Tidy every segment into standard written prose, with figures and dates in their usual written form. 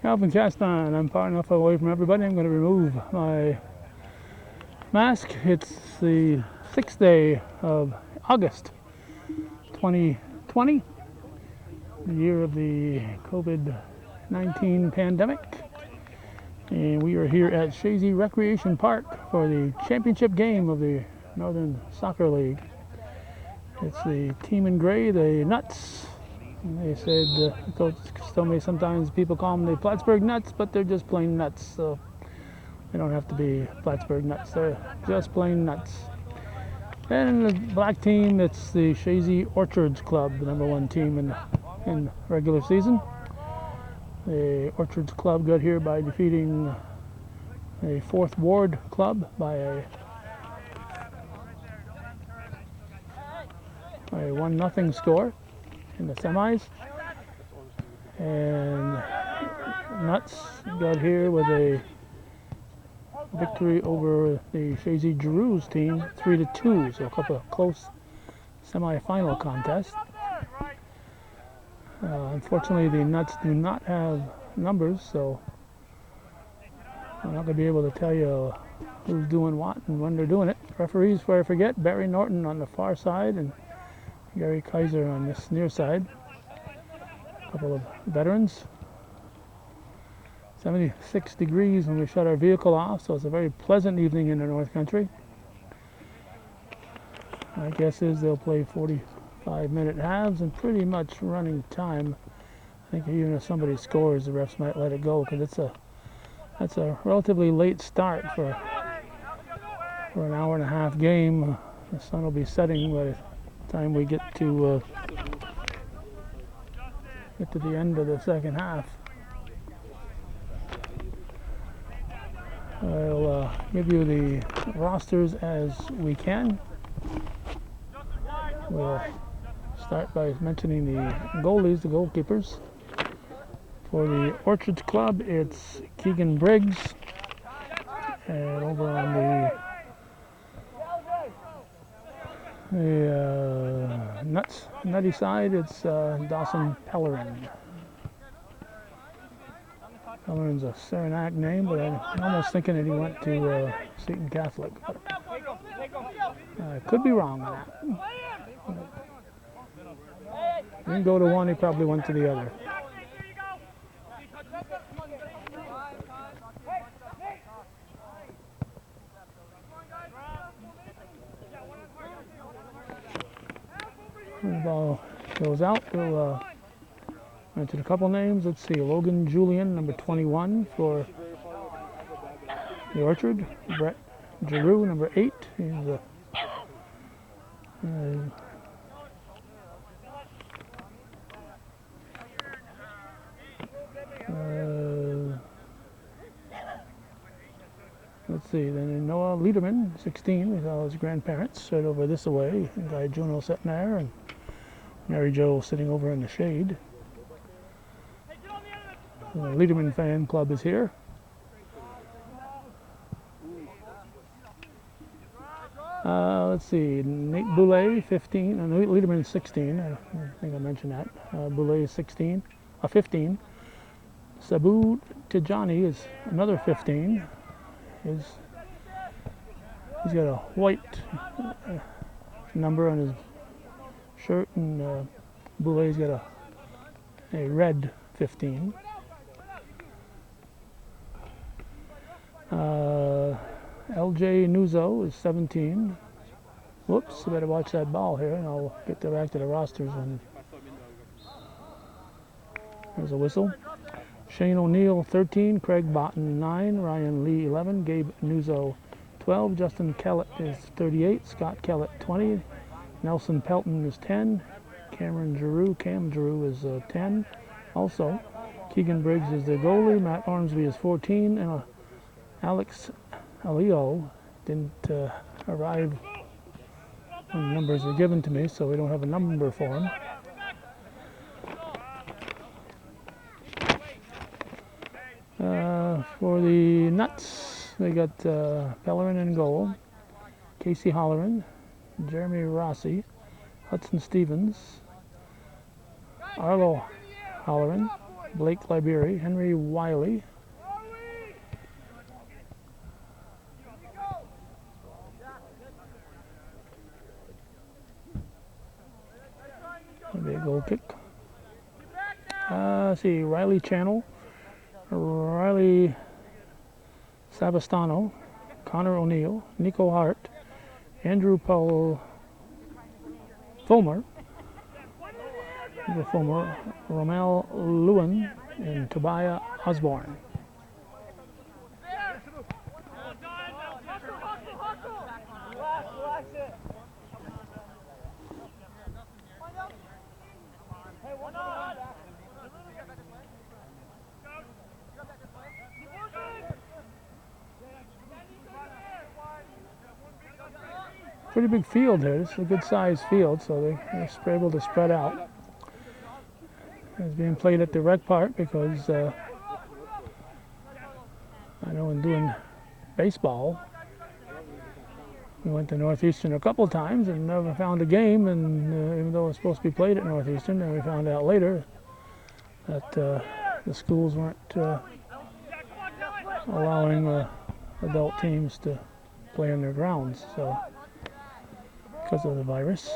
Calvin Caston. I'm far enough away from everybody. I'm going to remove my mask. It's the 6th day of August 2020, the year of the COVID-19 pandemic. And we are here at Chazy Recreation Park for the championship game of the Northern Soccer League. It's the team in gray, the Nuts. And they said, the coach told me sometimes people call them the Plattsburgh Nuts, but they're just plain nuts. So they don't have to be Plattsburgh Nuts. They're just plain nuts. And the black team, it's the Chazy Orchards Club, the #1 team in regular season. The Orchards Club got here by defeating a 4th Ward club by a 1-0 score in the semis. And Nuts got here with a victory over the Chazy Giroux team 3-2, so a couple of close semi-final contests. Unfortunately, the Nuts do not have numbers, so I'm not going to be able to tell you who's doing what and when they're doing it. Referees, before I forget, Barry Norton on the far side and Gary Kaiser on this near side. A couple of veterans. 76 degrees when we shut our vehicle off, so it's a very pleasant evening in the North Country. My guess is they'll play 45-minute halves and pretty much running time. I think even if somebody scores, the refs might let it go because that's a relatively late start for an hour-and-a-half game. The sun will be setting by the time we get to the end of the second half. I'll give you the rosters as we can. We'll start by mentioning the goalies, the goalkeepers. For the Orchards Club, it's Keegan Briggs. And over on the nutty side, it's Dawson Pellerin. Pellerin's a Saranac name, but I'm almost thinking that he went to Seton Catholic. But I could be wrong on that. He didn't go to one, he probably went to the other. When the ball goes out, we'll mention a couple names. Let's see, Logan Julian, number 21 for the Orchard. Brett Giroux, number 8. He's let's see, then Noah Liederman, 16, with all his grandparents, right over this way. Guy Juno sitting there, and Mary Jo sitting over in the shade. The Liederman fan club is here. Let's see, Nate Boulay, 15. Liederman, 16. I think I mentioned that. Boulay is 15. Sabu Tijani is another 15. He's got a white number on his shirt, and Boulay's got a red 15. LJ Nuzo is 17. Whoops, I better watch that ball here, and I'll get back to the rosters when there's a whistle. Shane O'Neill, 13. Craig Botten, 9. Ryan Lee, 11. Gabe Nuzo, 12. Justin Kellett is 38. Scott Kellett, 20. Nelson Pelton is 10. Cam Giroux is 10. Also, Keegan Briggs is the goalie. Matt Ormsby is 14. And Alex Alio didn't arrive when the numbers were given to me, so we don't have a number for him. For the Nuts, they got Pellerin in goal, Casey Holleran, Jeremy Rossi, Hudson Stevens, Arlo Holleran, Blake Liberi, Henry Wiley, that'll be a goal kick. Let's see, Riley Channel, Riley Savastano, Connor O'Neill, Nico Hart, Andrew Paul Fulmer, Romel Lewin, and Tobiah Osborne. Pretty big field here. This is a good sized field, so they're able to spread out. It's being played at the rec park because I know in doing baseball, we went to Northeastern a couple times and never found a game, and even though it was supposed to be played at Northeastern, then we found out later that the schools weren't allowing adult teams to play on their grounds, so because of the virus.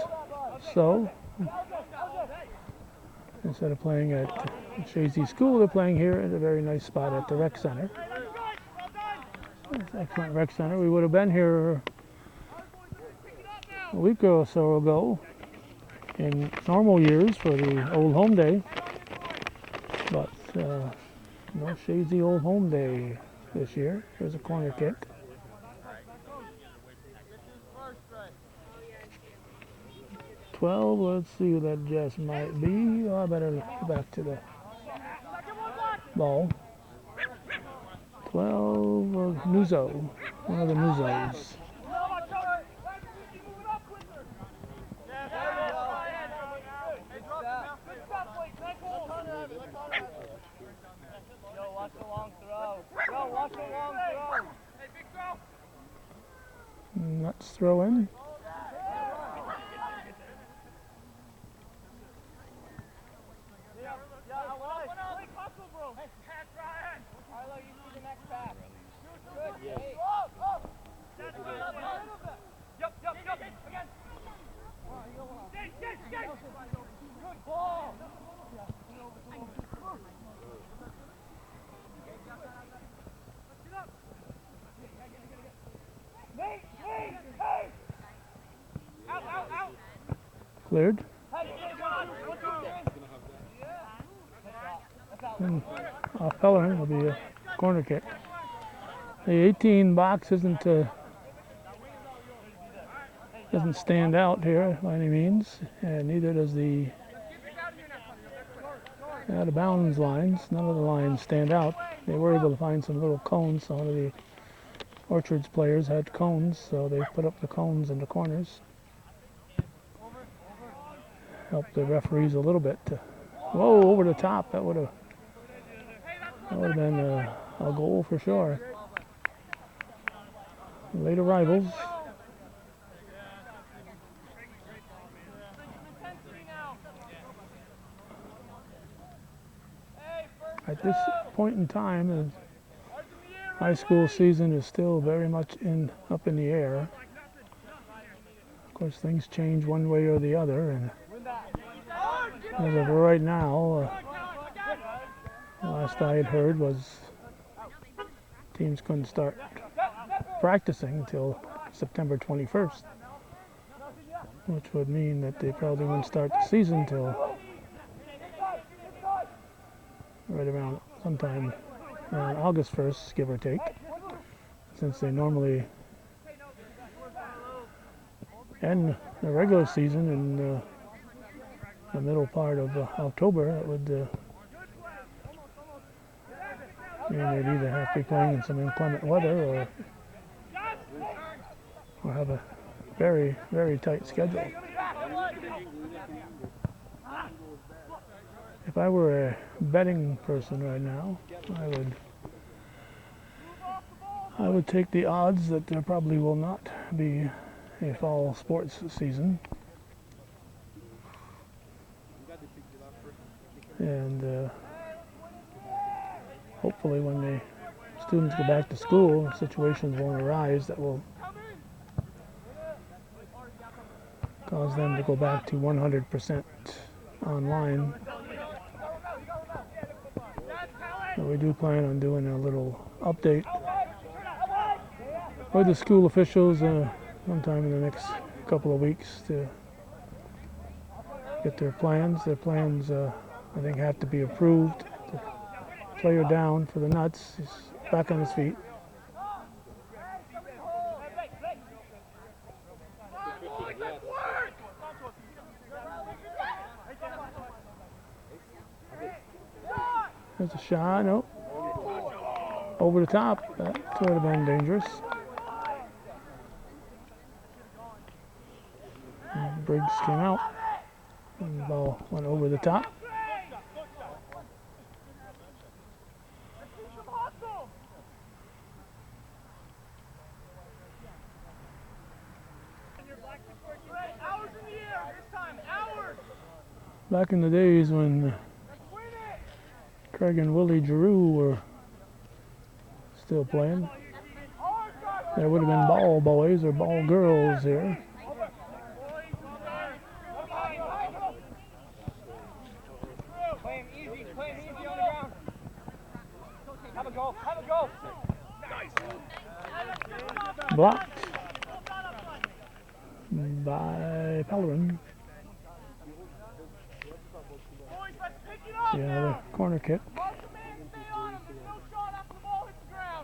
So instead of playing at Chazy School, they're playing here at a very nice spot at the rec center. It's an excellent rec center. We would have been here a week or so ago in normal years for the Old Home Day, but no Chazy Old Home Day this year. Here's a corner kick. 12, let's see who that just might be. Oh, I better go back to the ball. 12, Nuzo, one of the Nuzos. Let's throw in. Cleared. And off Pellerin will be a corner kick. The 18 box doesn't stand out here by any means, and neither does the out of bounds lines. None of the lines stand out. They were able to find some little cones. Some of the Orchards players had cones, so they put up the cones in the corners. Helped the referees a little bit. Whoa, over the top. That would have been a goal for sure. Late arrivals. At this point in time, the high school season is still very much up in the air. Of course, things change one way or the other, and as of right now, last I had heard was teams couldn't start practicing until September 21st, which would mean that they probably wouldn't start the season until right around sometime around August 1st, give or take, since they normally end the regular season in the middle part of October. It would mean they'd either have to be playing in some inclement weather or have a very, very tight schedule. If I were a betting person right now, I would take the odds that there probably will not be a fall sports season. And hopefully when the students go back to school, situations won't arise that will cause them to go back to 100% online. So we do plan on doing a little update with the school officials sometime in the next couple of weeks to get their plans. Their plans, I think, have to be approved. The player down for the Nuts. He's back on his feet. There's a shot. Nope. Over the top. That would have been dangerous. And Briggs came out. And the ball went over the top. Back in the days when Craig and Willie Giroux were still playing, there would have been ball boys or ball girls here. Blocked by Pellerin. Yeah, the corner kick.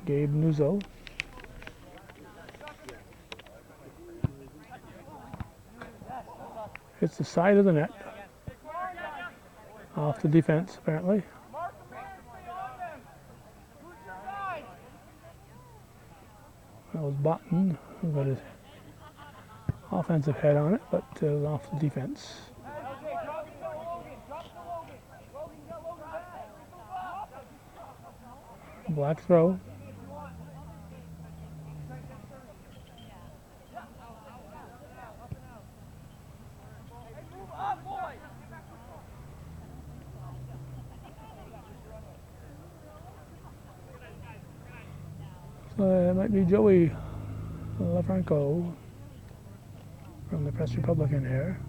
Gabe Nuzzo. Hits the side of the net. Off the defense, apparently. That was Botten, who got his offensive head on it, but off the defense. Black throw. So it might be Joey LaFranco from the Press Republican here.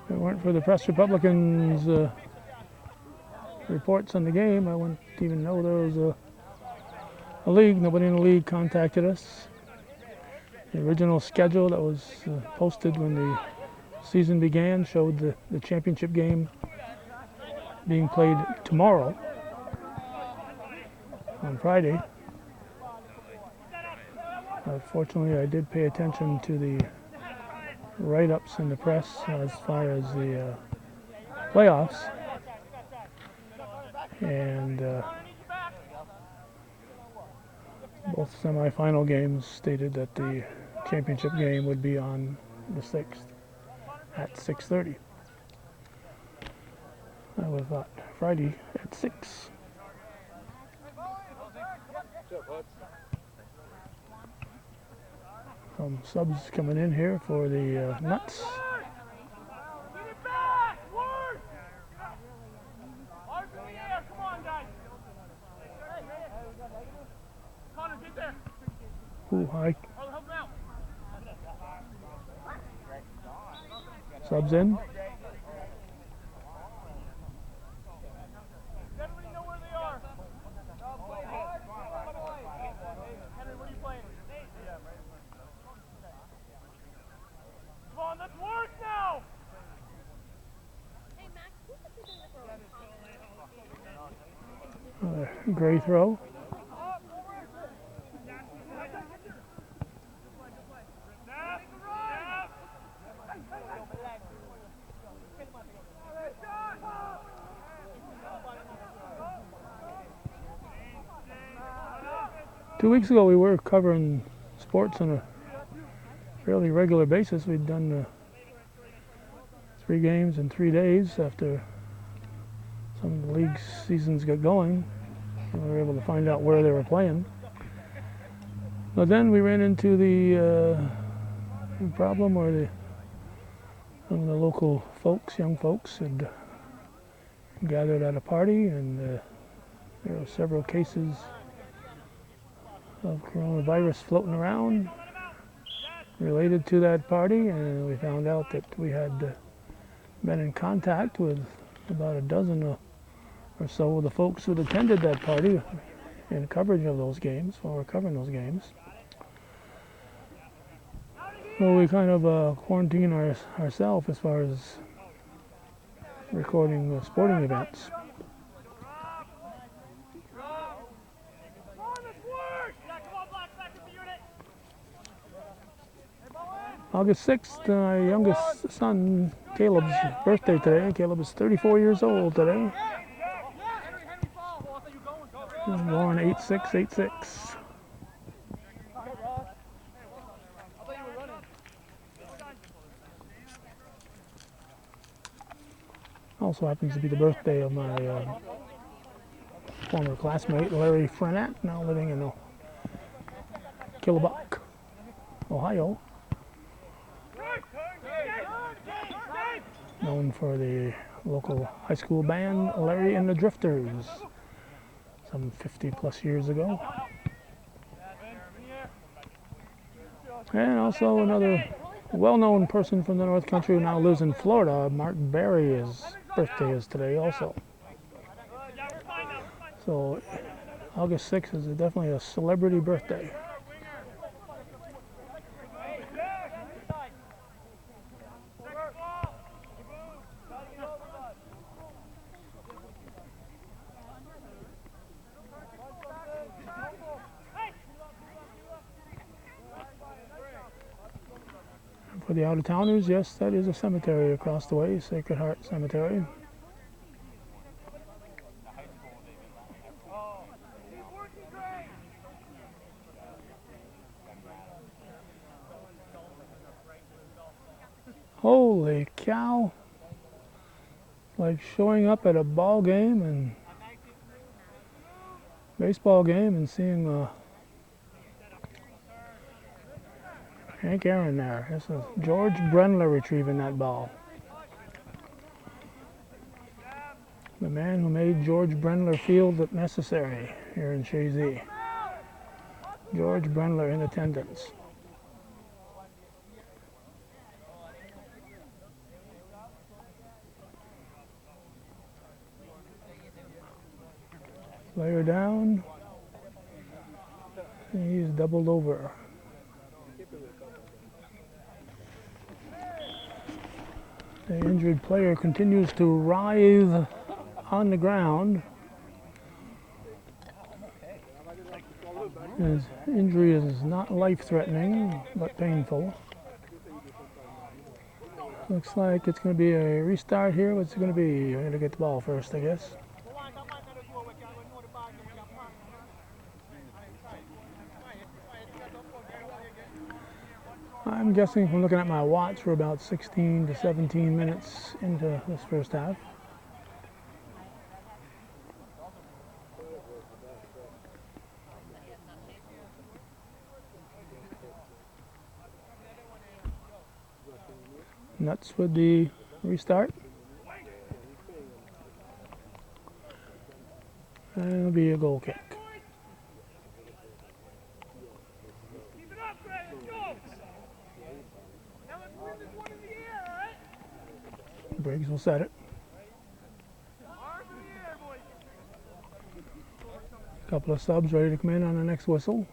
If it weren't for the Press Republicans' reports on the game, I wouldn't even know there was a league. Nobody in the league contacted us. The original schedule that was posted when the season began showed the championship game being played tomorrow on Friday. Fortunately, I did pay attention to the write-ups in the press as far as the playoffs. And both semifinal games stated that the championship game would be on the 6th at 6:30. I would have thought Friday at 6. Some subs coming in here for the Nuts. Ooh, high. Subs in. Gray throw. Two weeks ago, we were covering sports on a fairly regular basis. We'd done 3 games in 3 days after some of the league seasons got going. We were able to find out where they were playing. But then we ran into the problem where some of the local folks, young folks, had gathered at a party and There are several cases of coronavirus floating around related to that party, and we found out that we had been in contact with about a dozen or so of the folks who attended that party in coverage of those games, while we're covering those games. So we kind of quarantine ourselves as far as recording sporting events. August 6th, my youngest son, Caleb's birthday today. Caleb is 34 years old today. He was born 8686. Also happens to be the birthday of my former classmate, Larry Frenette, now living in Killabuk, Ohio. Known for the local high school band, Larry and the Drifters, some 50 plus years ago. And also another well-known person from the North Country who now lives in Florida, Mark Berry's birthday is today also. So August 6th is definitely a celebrity birthday. For the out-of-towners, yes, that is a cemetery across the way, Sacred Heart Cemetery. Holy cow! Like showing up at a ball game and baseball game and seeing Hank Aaron there. This is George Brendler retrieving that ball. The man who made George Brendler Field look necessary here in Chazy. George Brendler in attendance. Player down. And he's doubled over. The injured player continues to writhe on the ground. His injury is not life-threatening, but painful. Looks like it's going to be a restart here. What's it going to be? I'm going to get the ball first, I guess. I'm guessing from looking at my watch we're about 16 to 17 minutes into this first half. Nuts with the restart. And it'll be a goal kick. Briggs will set it. A couple of subs ready to come in on the next whistle.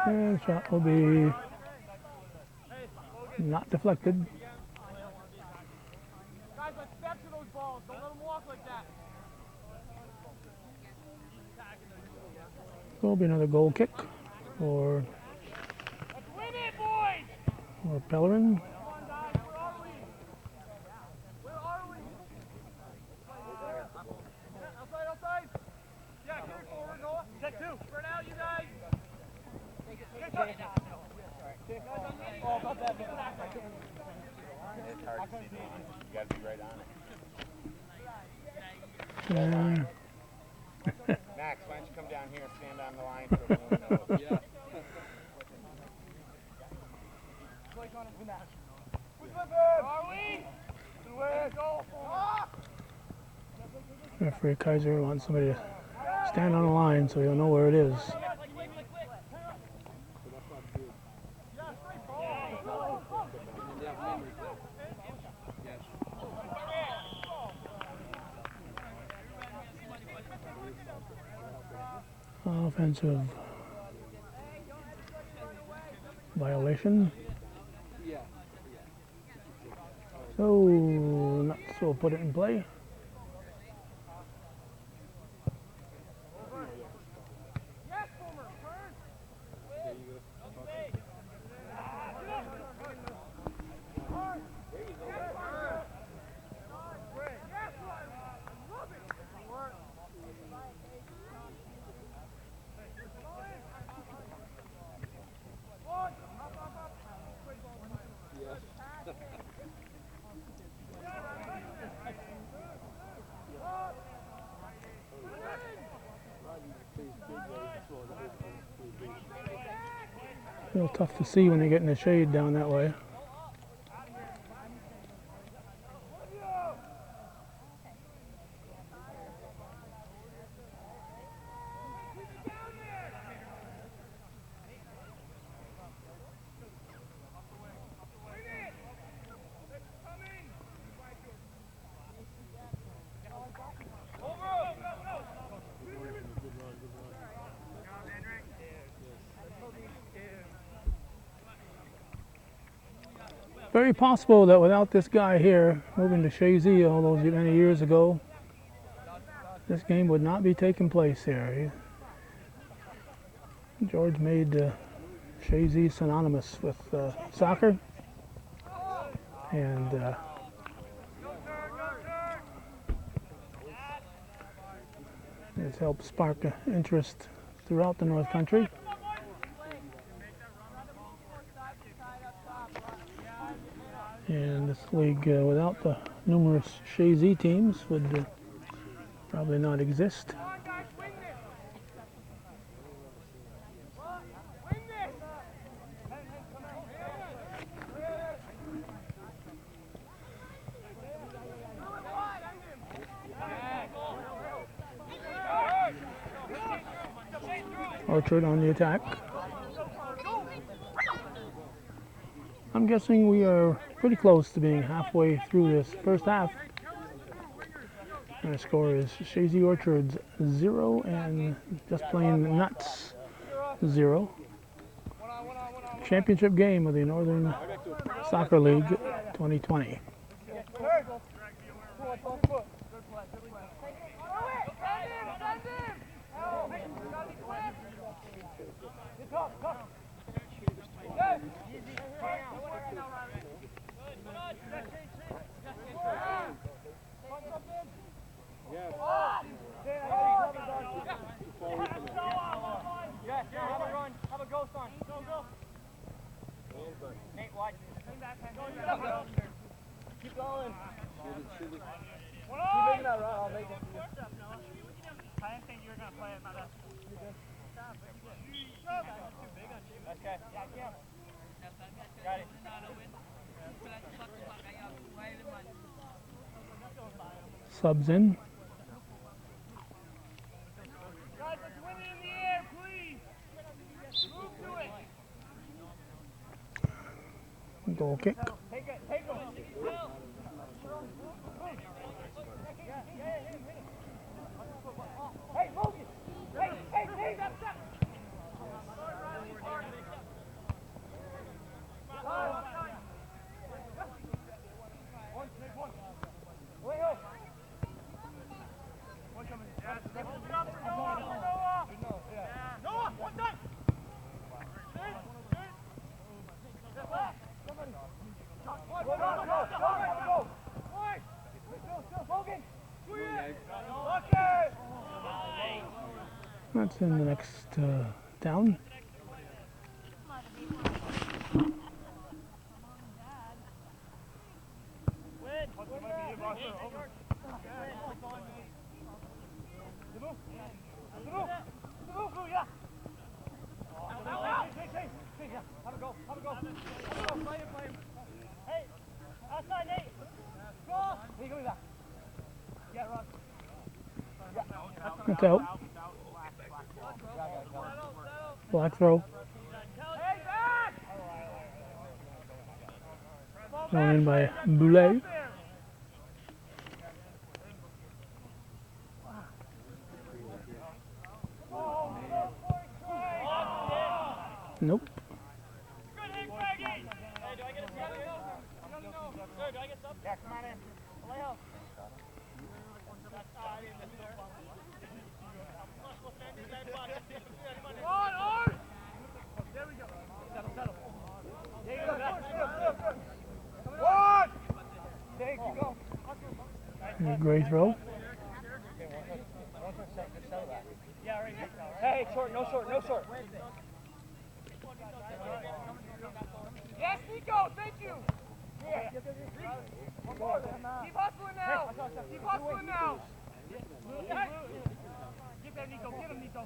And shot will be not deflected. Guys, let's step to those balls. Don't let them walk like that. Will be another goal kick for Pellerin. It's hard to see the line. You got to be right on it. Max, why don't you come down here and stand on the line so everyone knows? Yeah. Referee Kaiser wants somebody to stand on the line so he'll know where it is. Offensive violation. So Nuts will put it in play. A little tough to see when they get in the shade down that way. Very possible that without this guy here moving to Chazy all those many years ago, this game would not be taking place here. George made Chazy synonymous with soccer, and it's helped spark interest throughout the North Country. And this league, without the numerous Chazy teams, would probably not exist. Orchard on the attack. I'm guessing we are pretty close to being halfway through this first half. And the score is Chazy Orchards 0 and Just Plain Nuts 0. Championship game of the Northern Soccer League 2020. Keep going. Keep making that run. I'll make it. I didn't think you were going to play it. Okay. Got it. Subs in. Guys, let's win it in the air, please. Move to it. Goal kick. Take it. Take it. Hey, move it. Hey, stop. No That's in the next down. That's out. Black throw. Thrown in by Boulet. Nope. Yeah, come on in. There we go. Settle. There you go. One! There you go. Great throw. Yeah, right here. Hey, short, no short. Yes, Nico, thank you. Yeah. Keep hustling now. Get there, Nico. Get him, Nico.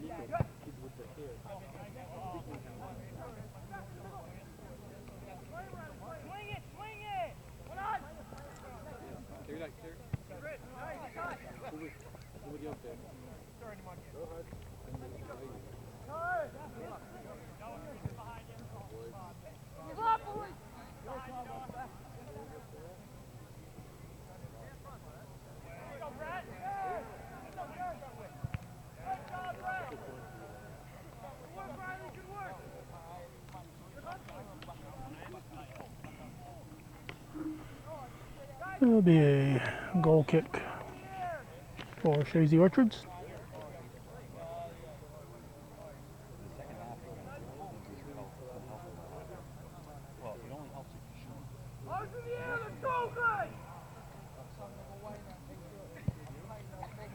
Swing it. Come on. It'll be a goal kick for Chazy Orchards.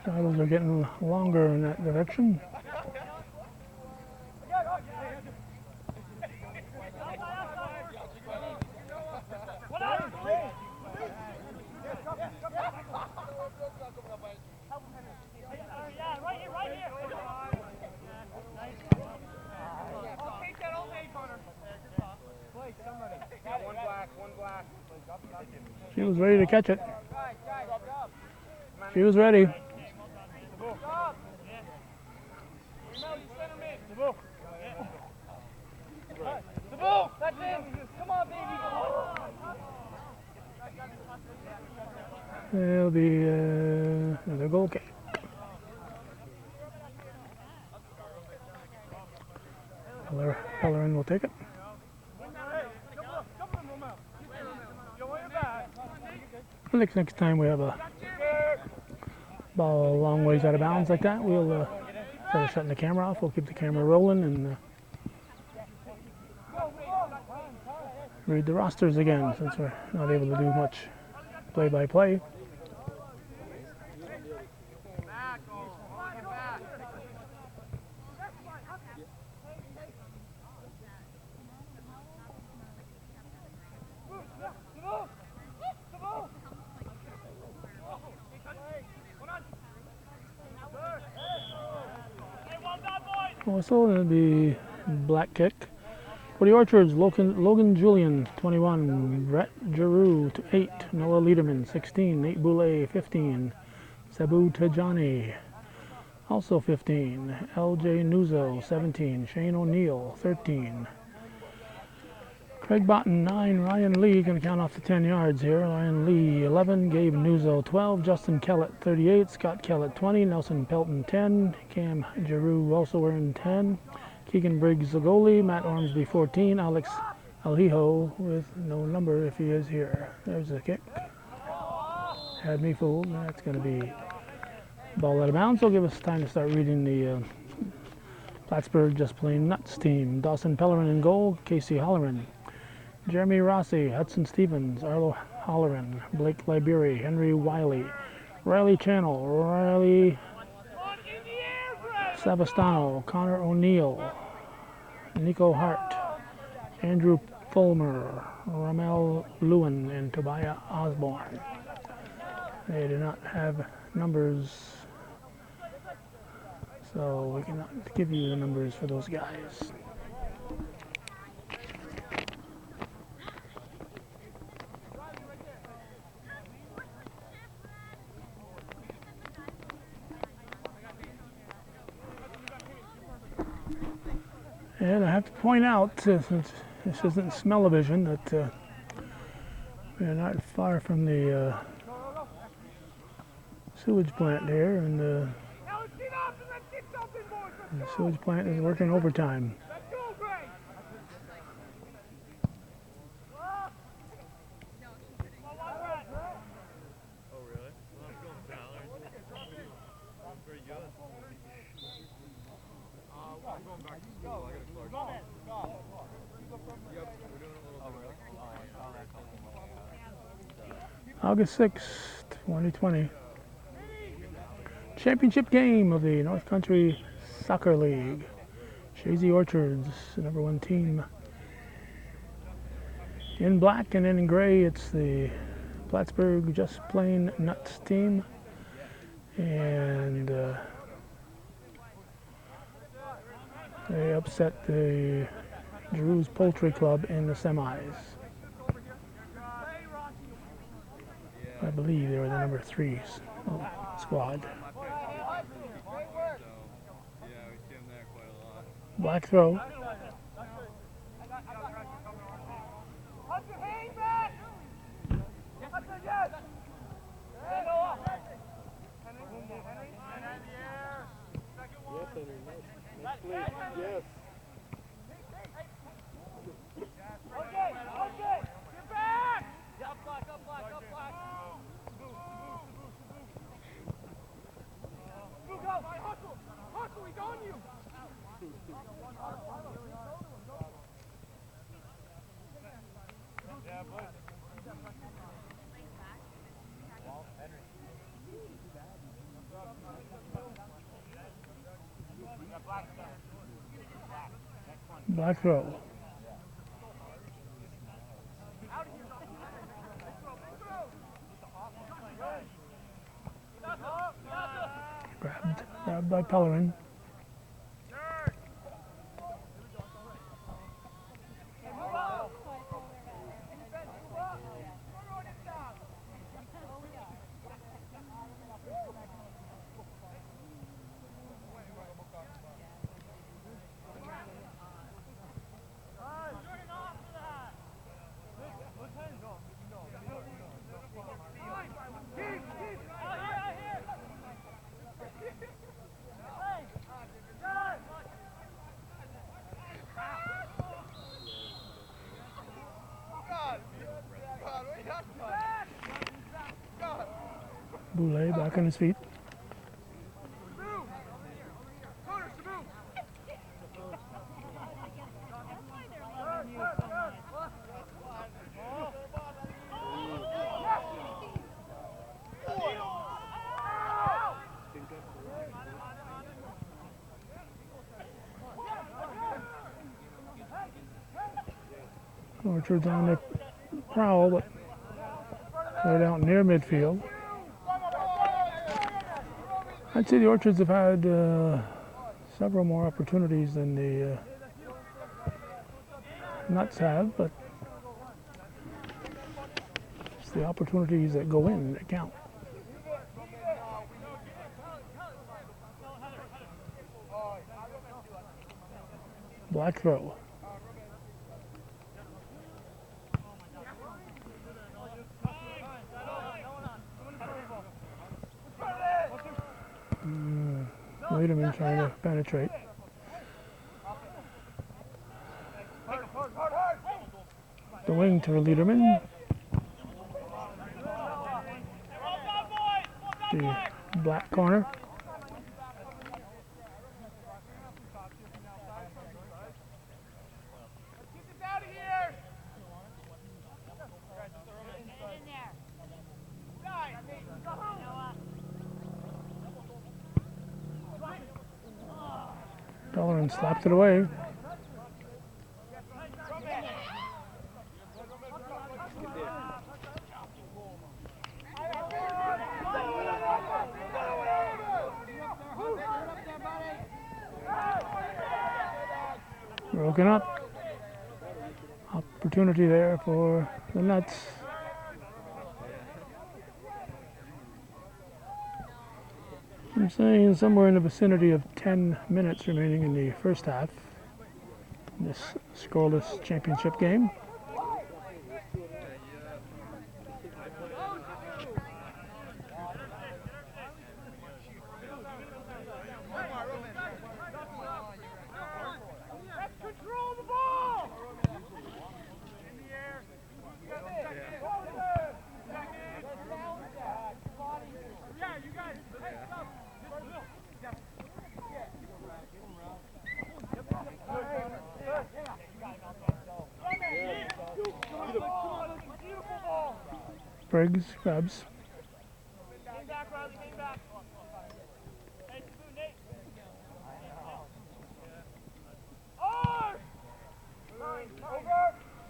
Shadows are getting longer in that direction. She was ready to catch it. She was ready. It'll be another goal kick. Pellerin will take it. I think next time we have a ball a long ways out of bounds like that, we'll instead of shutting the camera off, we'll keep the camera rolling and read the rosters again since we're not able to do much play-by-play. Also, it'll be black kick for the Orchards. Logan Julian, 21. Brett Giroux, 8. Noah Liederman, 16. Nate Boulay, 15. Sabu Tajani, also 15. LJ Nuzo, 17. Shane O'Neill, 13. Craig Botten, 9. Ryan Lee, going to count off the 10 yards here. Ryan Lee, 11. Gabe Nuzo, 12. Justin Kellett, 38. Scott Kellett, 20. Nelson Pelton, 10. Cam Giroux also earned 10. Keegan Briggs, the goalie. Matt Ormsby, 14. Alex Alhijo with no number if he is here. There's the kick. Had me fooled. That's going to be ball out of bounds. So give us time to start reading the Plattsburgh Just Plain Nuts team. Dawson Pellerin in goal. Casey Holleran. Jeremy Rossi, Hudson Stevens, Arlo Holleran, Blake Libery, Henry Wiley, Riley Channel, Riley Savastano, Connor O'Neill, Nico Hart, Andrew Fulmer, Ramel Lewin, and Tobiah Osborne. They do not have numbers, so we cannot give you the numbers for those guys. And I have to point out, since this isn't smell-o-vision, that we're not far from the sewage plant here, and the sewage plant is working overtime. August 6th, 2020. Championship game of the North Country Soccer League. Chazy Orchards, the #1 team. In black and in gray, it's the Plattsburgh Just Plain Nuts team. And they upset the Drew's Poultry Club in the semis. I believe they were the #3 squad. Black throw. Yes. Black throw. Grabbed by Pellerin. Boulay back on his feet. Orchard's on the prowl, but they're out near midfield. I'd say the Orchards have had several more opportunities than the Nuts have, but it's the opportunities that go in that count. Black throw. Lederman trying to penetrate. The wing to Lederman. The black corner. Bellerin slapped it away. Broken up. Opportunity there for the Nets. I'm saying somewhere in the vicinity of 10 minutes remaining in the first half. This scoreless championship game. Control the ball! In the air. Yeah, you guys. Briggs grabs. Game back, Riley, game back. Hey, Nate.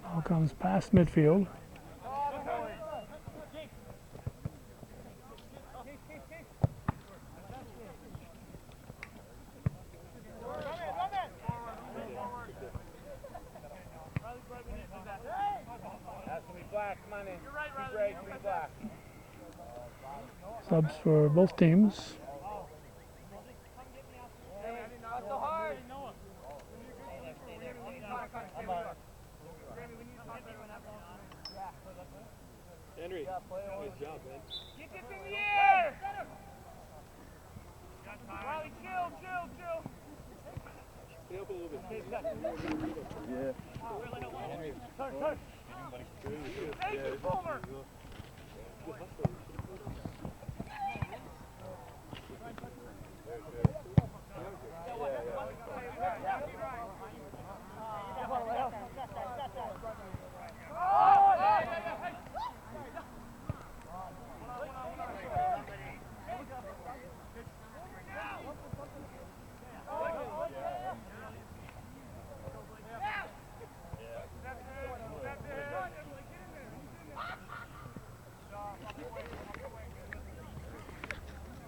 Ball comes past midfield. That's gonna be black. Come on in. You're right, Riley. Be black. Subs for both teams. Not so hard. Henry, nice job, man. Get this in the air! Riley, chill. Stay up a little bit. Yeah. Touch. Thank you, Fulmer.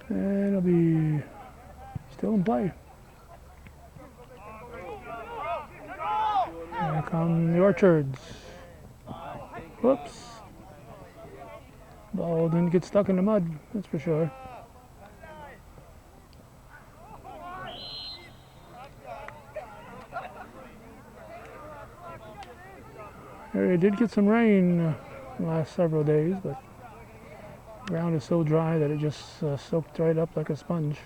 And it'll be still in play. Here come the Orchards. Whoops. Ball didn't get stuck in the mud, that's for sure. Area did get some rain the last several days, but the ground is so dry that it just soaked right up like a sponge.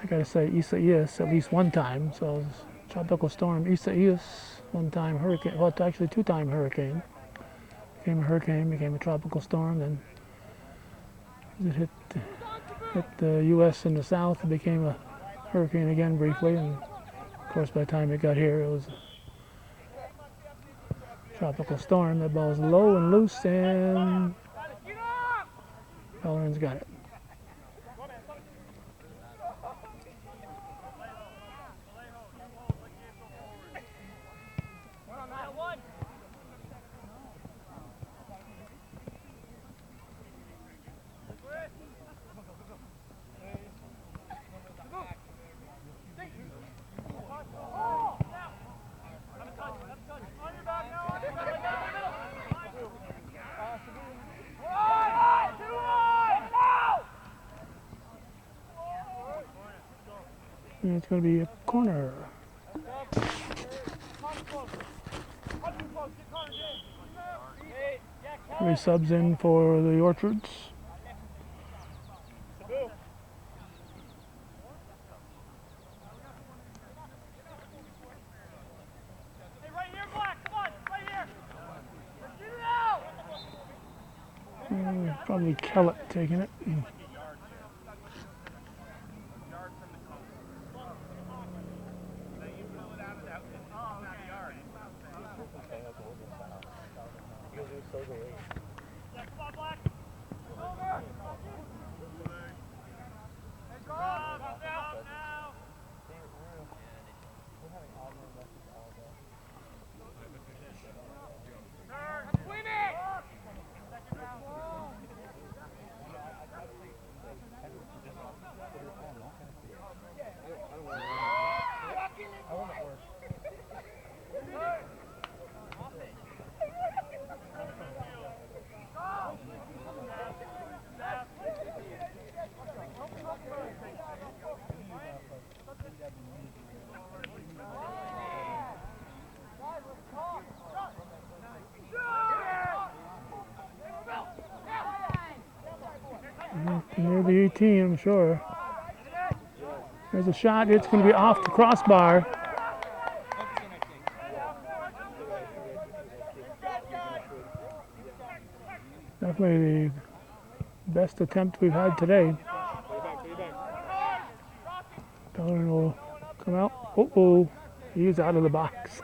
I gotta say Isaias at least one time, so tropical storm Isaias, one time hurricane, well it's actually two-time hurricane. Became a hurricane, became a tropical storm, then it hit the U.S. in the south, it became a hurricane again briefly, and of course by the time it got here it was a tropical storm. That ball's low and loose, and Bellerin's got it. And it's going to be a corner. Three subs in for the Orchards. Hey, right here, Black. Come on, right here. Let's get it out. Probably Kellett taking it. Near the 18, I'm sure. There's a shot. It's going to be off the crossbar. Definitely the best attempt we've had today. Pellerin will come out. Uh-oh. He's out of the box.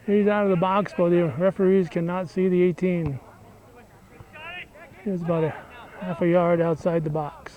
He's out of the box, but the referees cannot see the 18. He's about a half a yard outside the box.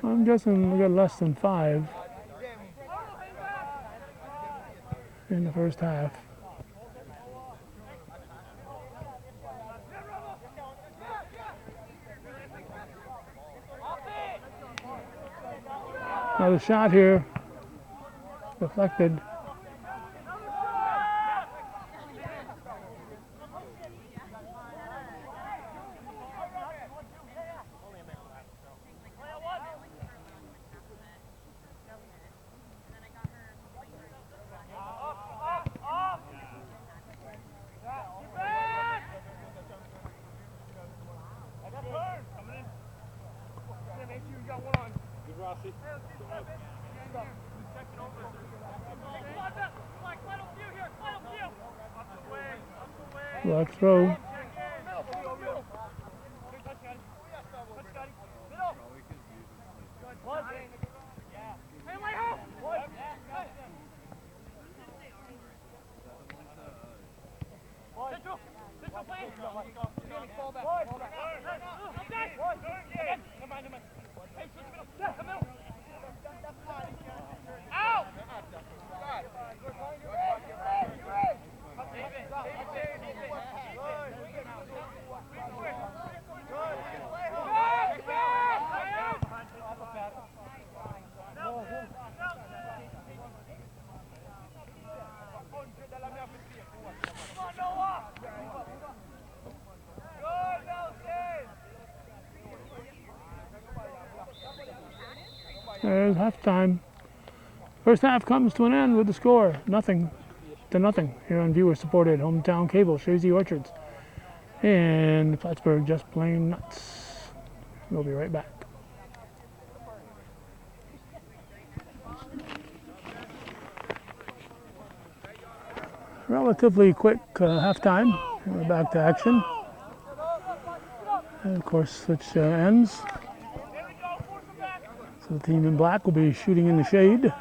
I'm guessing we got less than 5 in the first half. Now the shot here deflected. Black throw. There's halftime. First half comes to an end with the score 0-0 here on viewer-supported hometown cable, Chazy Orchards. And Plattsburgh just plain nuts. We'll be right back. Relatively quick halftime. We're back to action. And of course, switch ends. So the team in black will be shooting in the shade.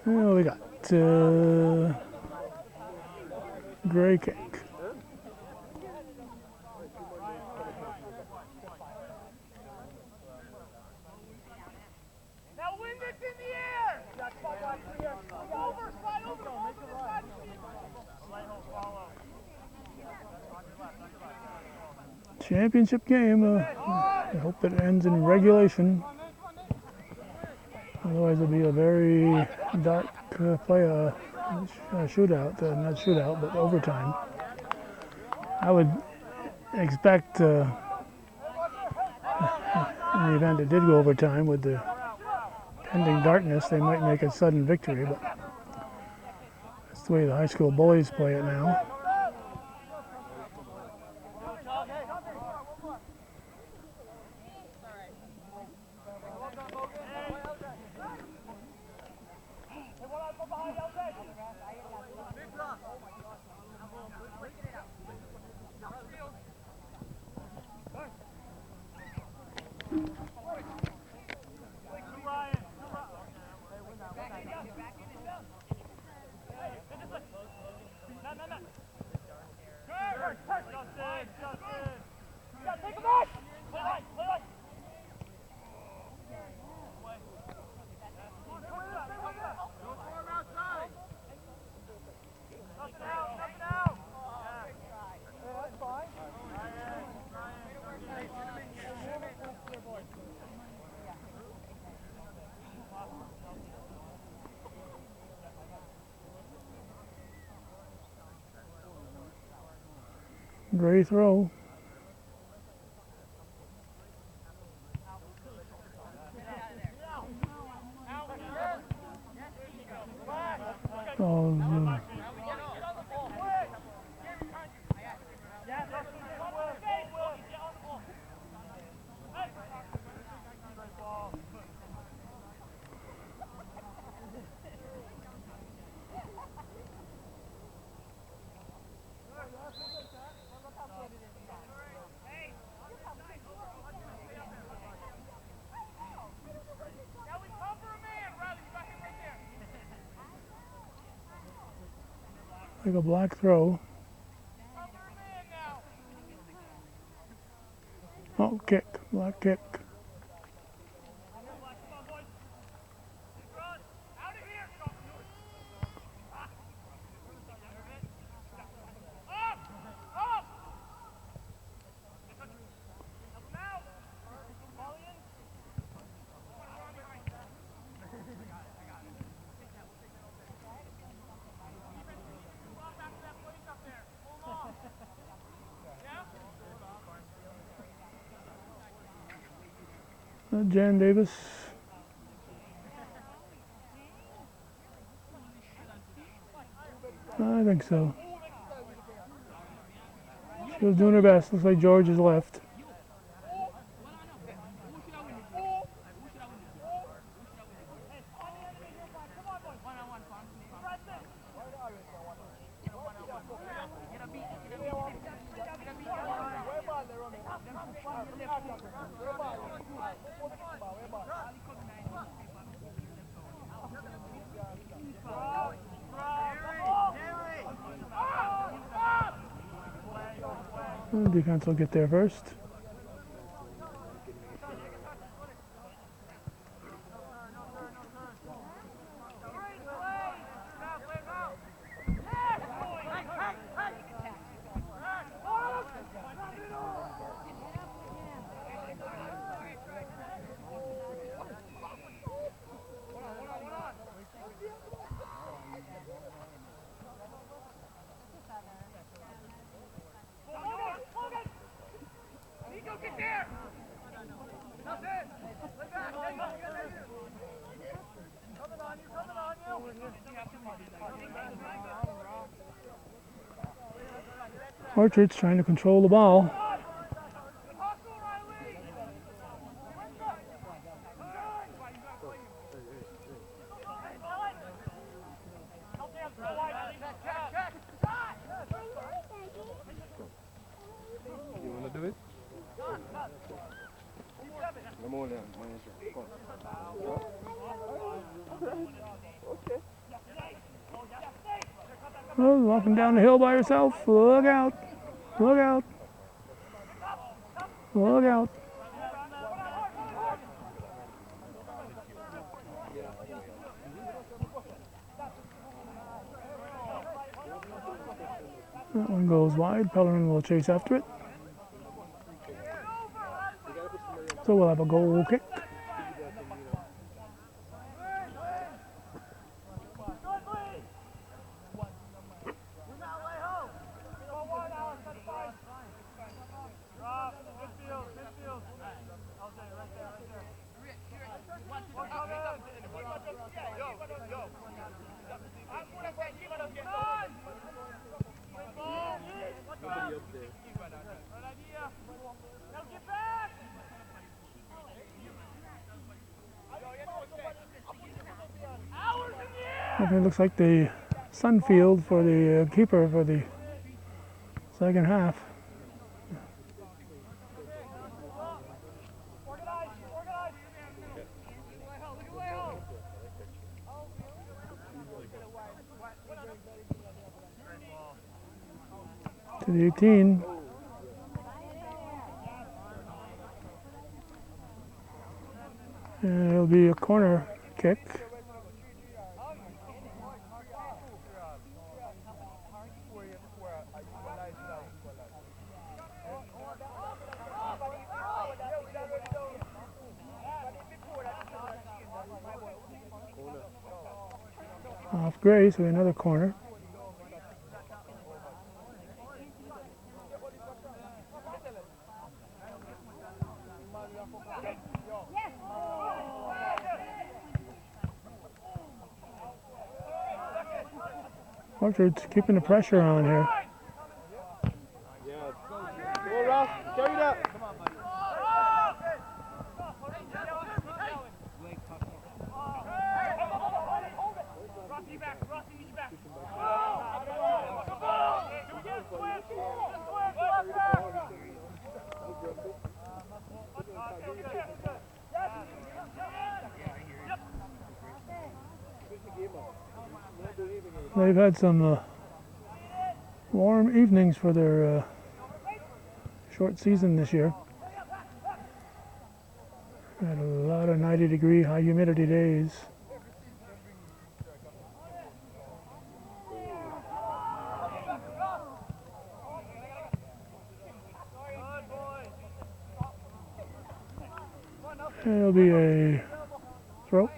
Oh, we got gray cake. Now win this in the air! Slide over the side. Championship game. I hope it ends in regulation. Otherwise, it'll be a very dark shootout. Not shootout, but overtime. I would expect, in the event it did go overtime, with the pending darkness, they might make a sudden victory. But that's the way the high school bullies play it now. Gray throw. Oh, like a black throw. Oh, kick, black kick. Jan Davis. I think so. She was doing her best. Looks like George is left. Defense will get there first. Orchard's trying to control the ball. You want to do it? Come on down. Oh, walking down the hill by herself. Look out. Look out. Look out. That one goes wide. Pellerin will chase after it. So we'll have a goal kick. It looks like the sun field for the keeper for the second half. To the 18. And it'll be a corner kick. Off Gray, so another corner. Orchard's keeping the pressure on here. Yeah. Go, Ross. Carry that. They've had some warm evenings for their short season this year. Had a lot of 90-degree high humidity days. It'll be a throw.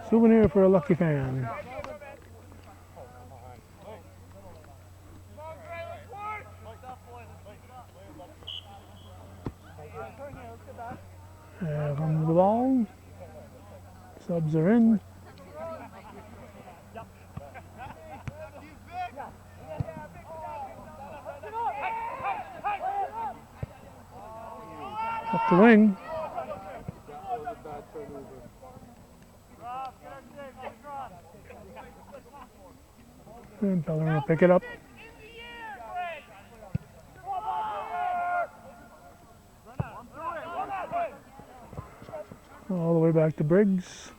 Souvenir for a lucky fan. Comes the ball. Subs are in. Up the wing. And Bellerin will pick it up. All the way back to Briggs.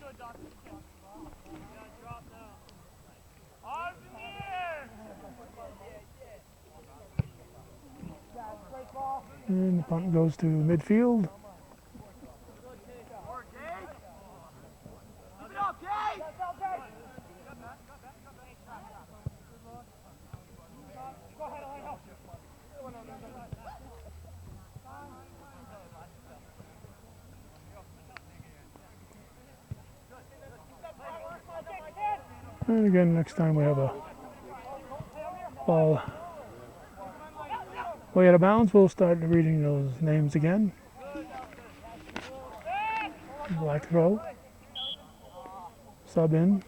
And the punt goes to midfield. And again, next time we have a ball way out of bounds, we'll start reading those names again. Black throw. Sub in.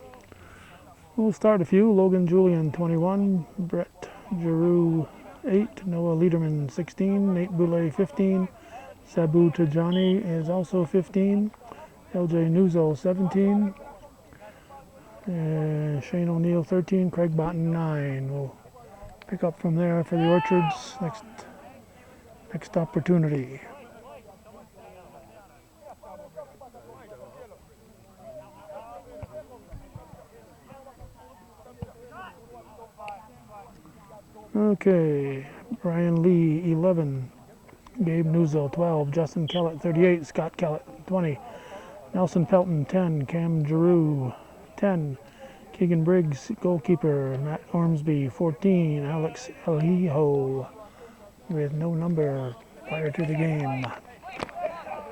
We'll start a few. Logan Julian, 21. Brett Giroux, 8. Noah Liederman, 16. Nate Boulay, 15. Sabu Tajani is also 15. LJ Nuzzo, 17. Shane O'Neill, 13. Craig Botten, 9. We'll pick up from there for the Orchards next opportunity. Okay, Brian Lee, 11. Gabe Nuzzo, 12. Justin Kellett, 38. Scott Kellett, 20. Nelson Pelton, 10. Cam Giroux, 10. Keegan Briggs, goalkeeper. Matt Ormsby, 14. Alex Eliho with no number prior to the game.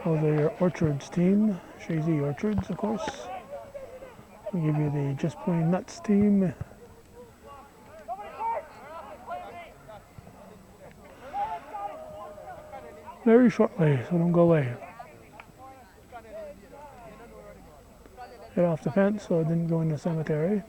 Those are your Orchards team. Chazy Orchards, of course. We'll give you the Just Plain Nuts team. Very shortly, so don't go away. Get off the fence so it didn't go in the cemetery.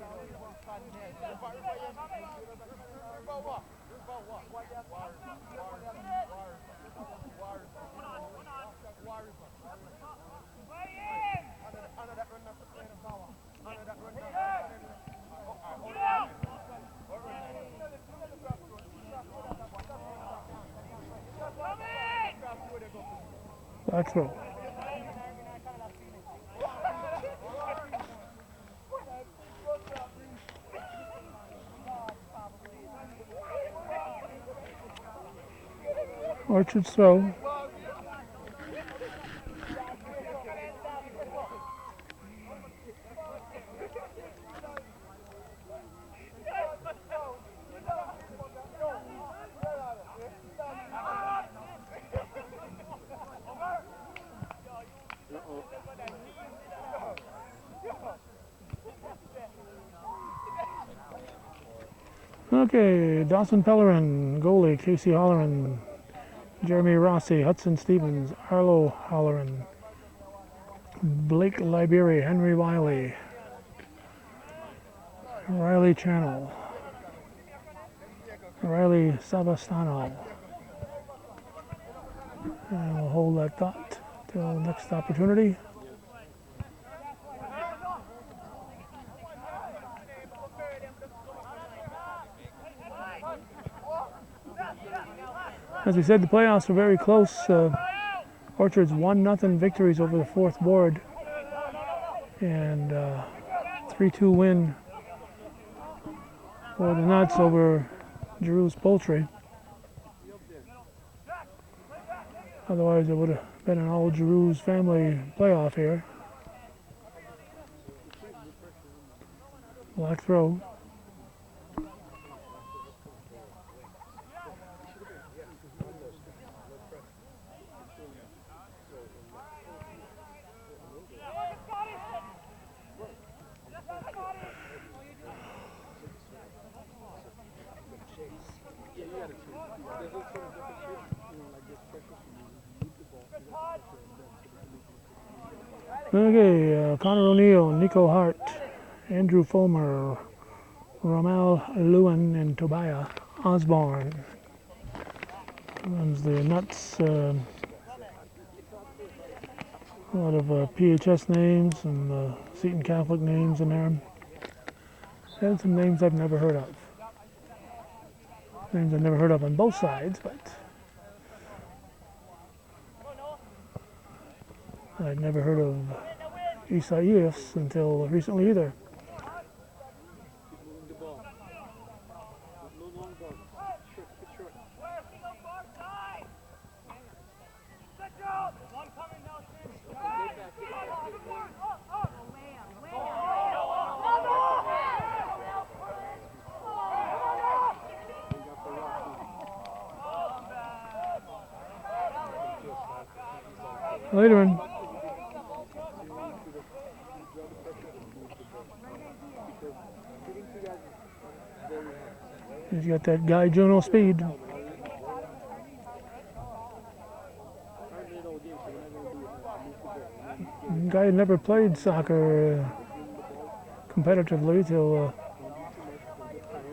Back throw. Orchard's throw. Okay, Dawson Pellerin, goalie, Casey Holleran, Jeremy Rossi, Hudson Stevens, Arlo Holleran, Blake Liberi, Henry Wiley, Riley Channel, Riley Savastano. And we'll hold that thought till next opportunity. As we said, the playoffs were very close. Orchard's 1-0 victories over the fourth board and 3-2 win for the Nuts over Giroux's Poultry. Otherwise, it would have been an all Giroux's family playoff here. Black throw. Okay, Connor O'Neill, Nico Hart, Andrew Fulmer, Ramal Lewin, and Tobiah Osborne. Runs the Nuts. A lot of PHS names and Seton Catholic names in there. And some names I've never heard of. Names I've never heard of on both sides, but I'd never heard of Isaias until recently either. Later in. He's got that guy Juno speed. Guy had never played soccer competitively till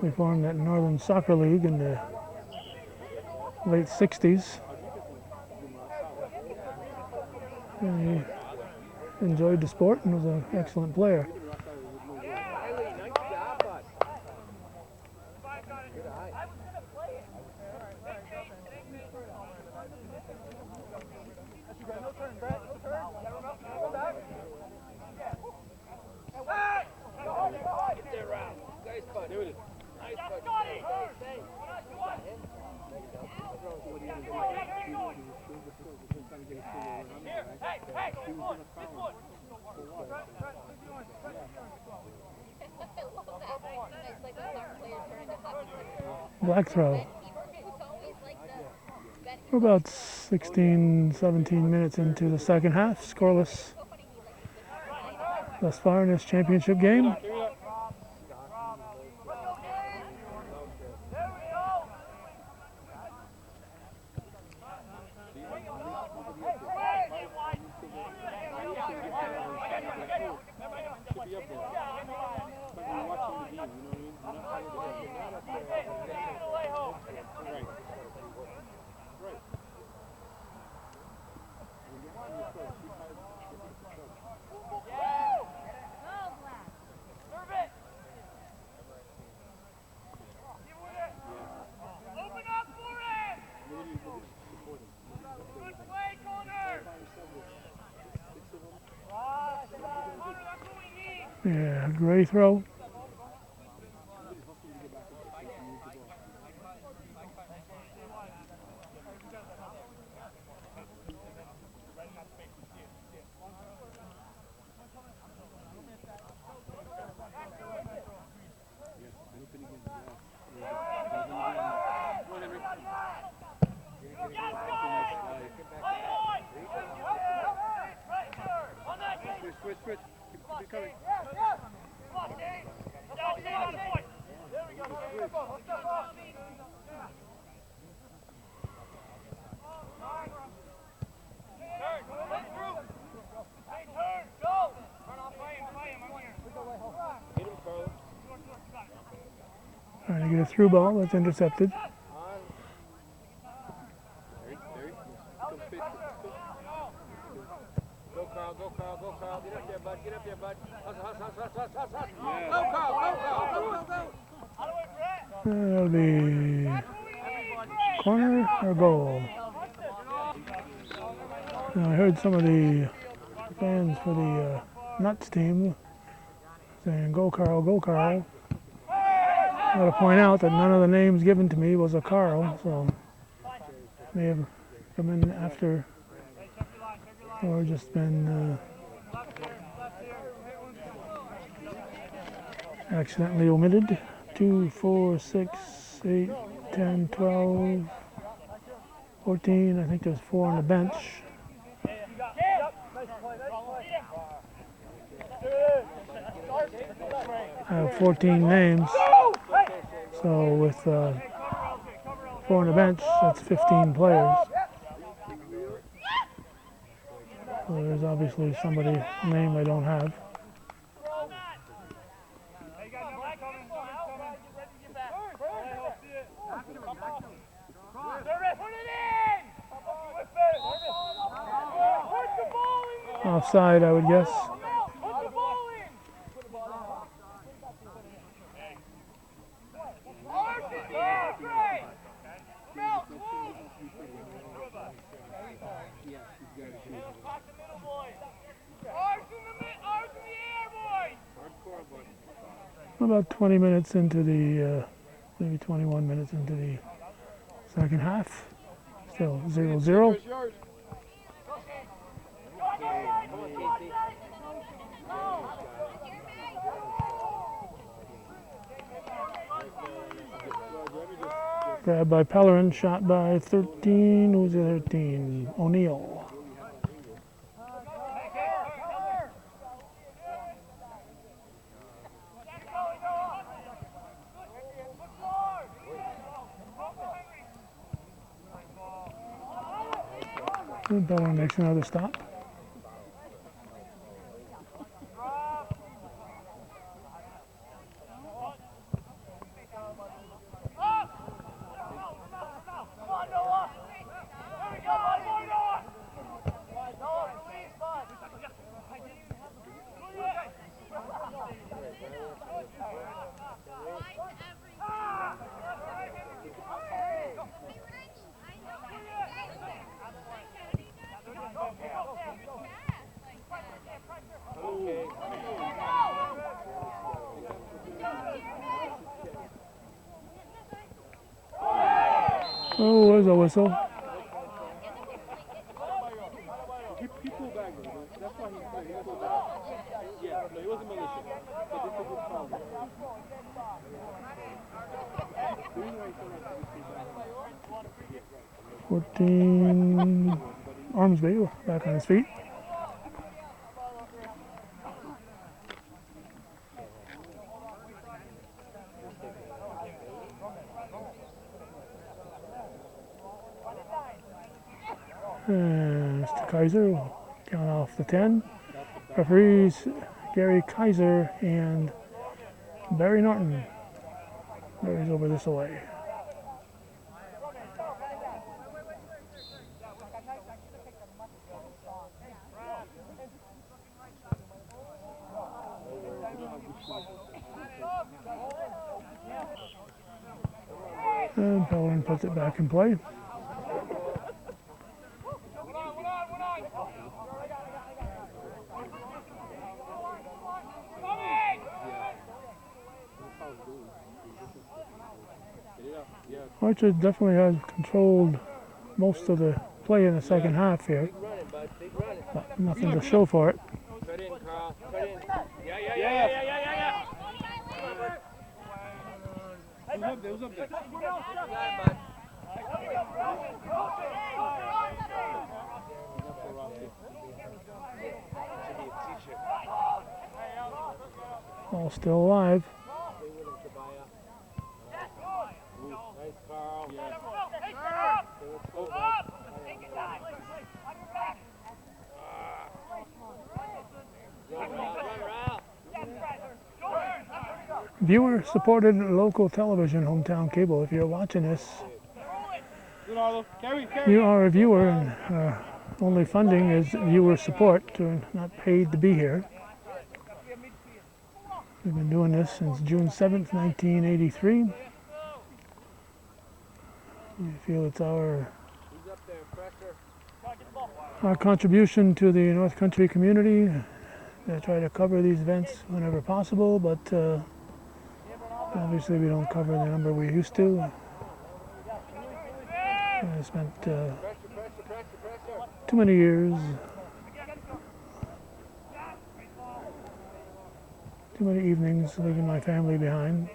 we formed that Northern Soccer League in the late 60s. And he enjoyed the sport and was an excellent player. Black throw. We're about 16, 17 minutes into the second half, scoreless thus far in this championship game. Yeah, Gray throw. Switch. Keep it coming. Trying to get a through ball that's intercepted. Go, Carl, go, Carl, go, Carl. Get up there, bud. Get up there, bud. Hustle, hustle, hustle, hustle, hustle. Yeah. Go, Carl, go, Carl. Go, go, go. That'll be corner or goal. Now, I heard some of the fans for the Nuts team saying, "Go Carl, go Carl." I got to point out that none of the names given to me was a Carl, so may have come in after or just been accidentally omitted. 2, 4, 6, 8, 10, 12, 14. I think there's 4 on the bench. I have 14 names. So with 4 on the bench, that's 15 players. So there's obviously somebody's name I don't have. Offside, I would guess. About 20 minutes into the, maybe 21 minutes into the second half. Still 0-0. Grabbed by Pellerin, shot by 13. Who's the 13? O'Neill. And Pellerin makes another stop. Oh, there's a whistle. He pulled back, that's why he pulled back. Yeah, no, he wasn't malicious. But this is a good foul. The reason why he told us to 14. Armsby back on his feet. And Mr. Kaiser will count off the 10. Referees Gary Kaiser and Barry Norton. Barry's over this away. And Pellerin puts it back in play. Orchard definitely has controlled most of the play in the second half here, but nothing to show for it. cut in, Carl. Cut in. Yeah. Who's up there? Who's up there? You got it, bud. Ball still alive. viewer-supported local television, hometown cable. If you're watching this, you are a viewer, and only funding is viewer support. We're not paid to be here. We've been doing this since June 7th, 1983. We feel it's our contribution to the North Country community. I try to cover these events whenever possible, but obviously we don't cover the number we used to. I spent too many years, too many evenings leaving my family behind.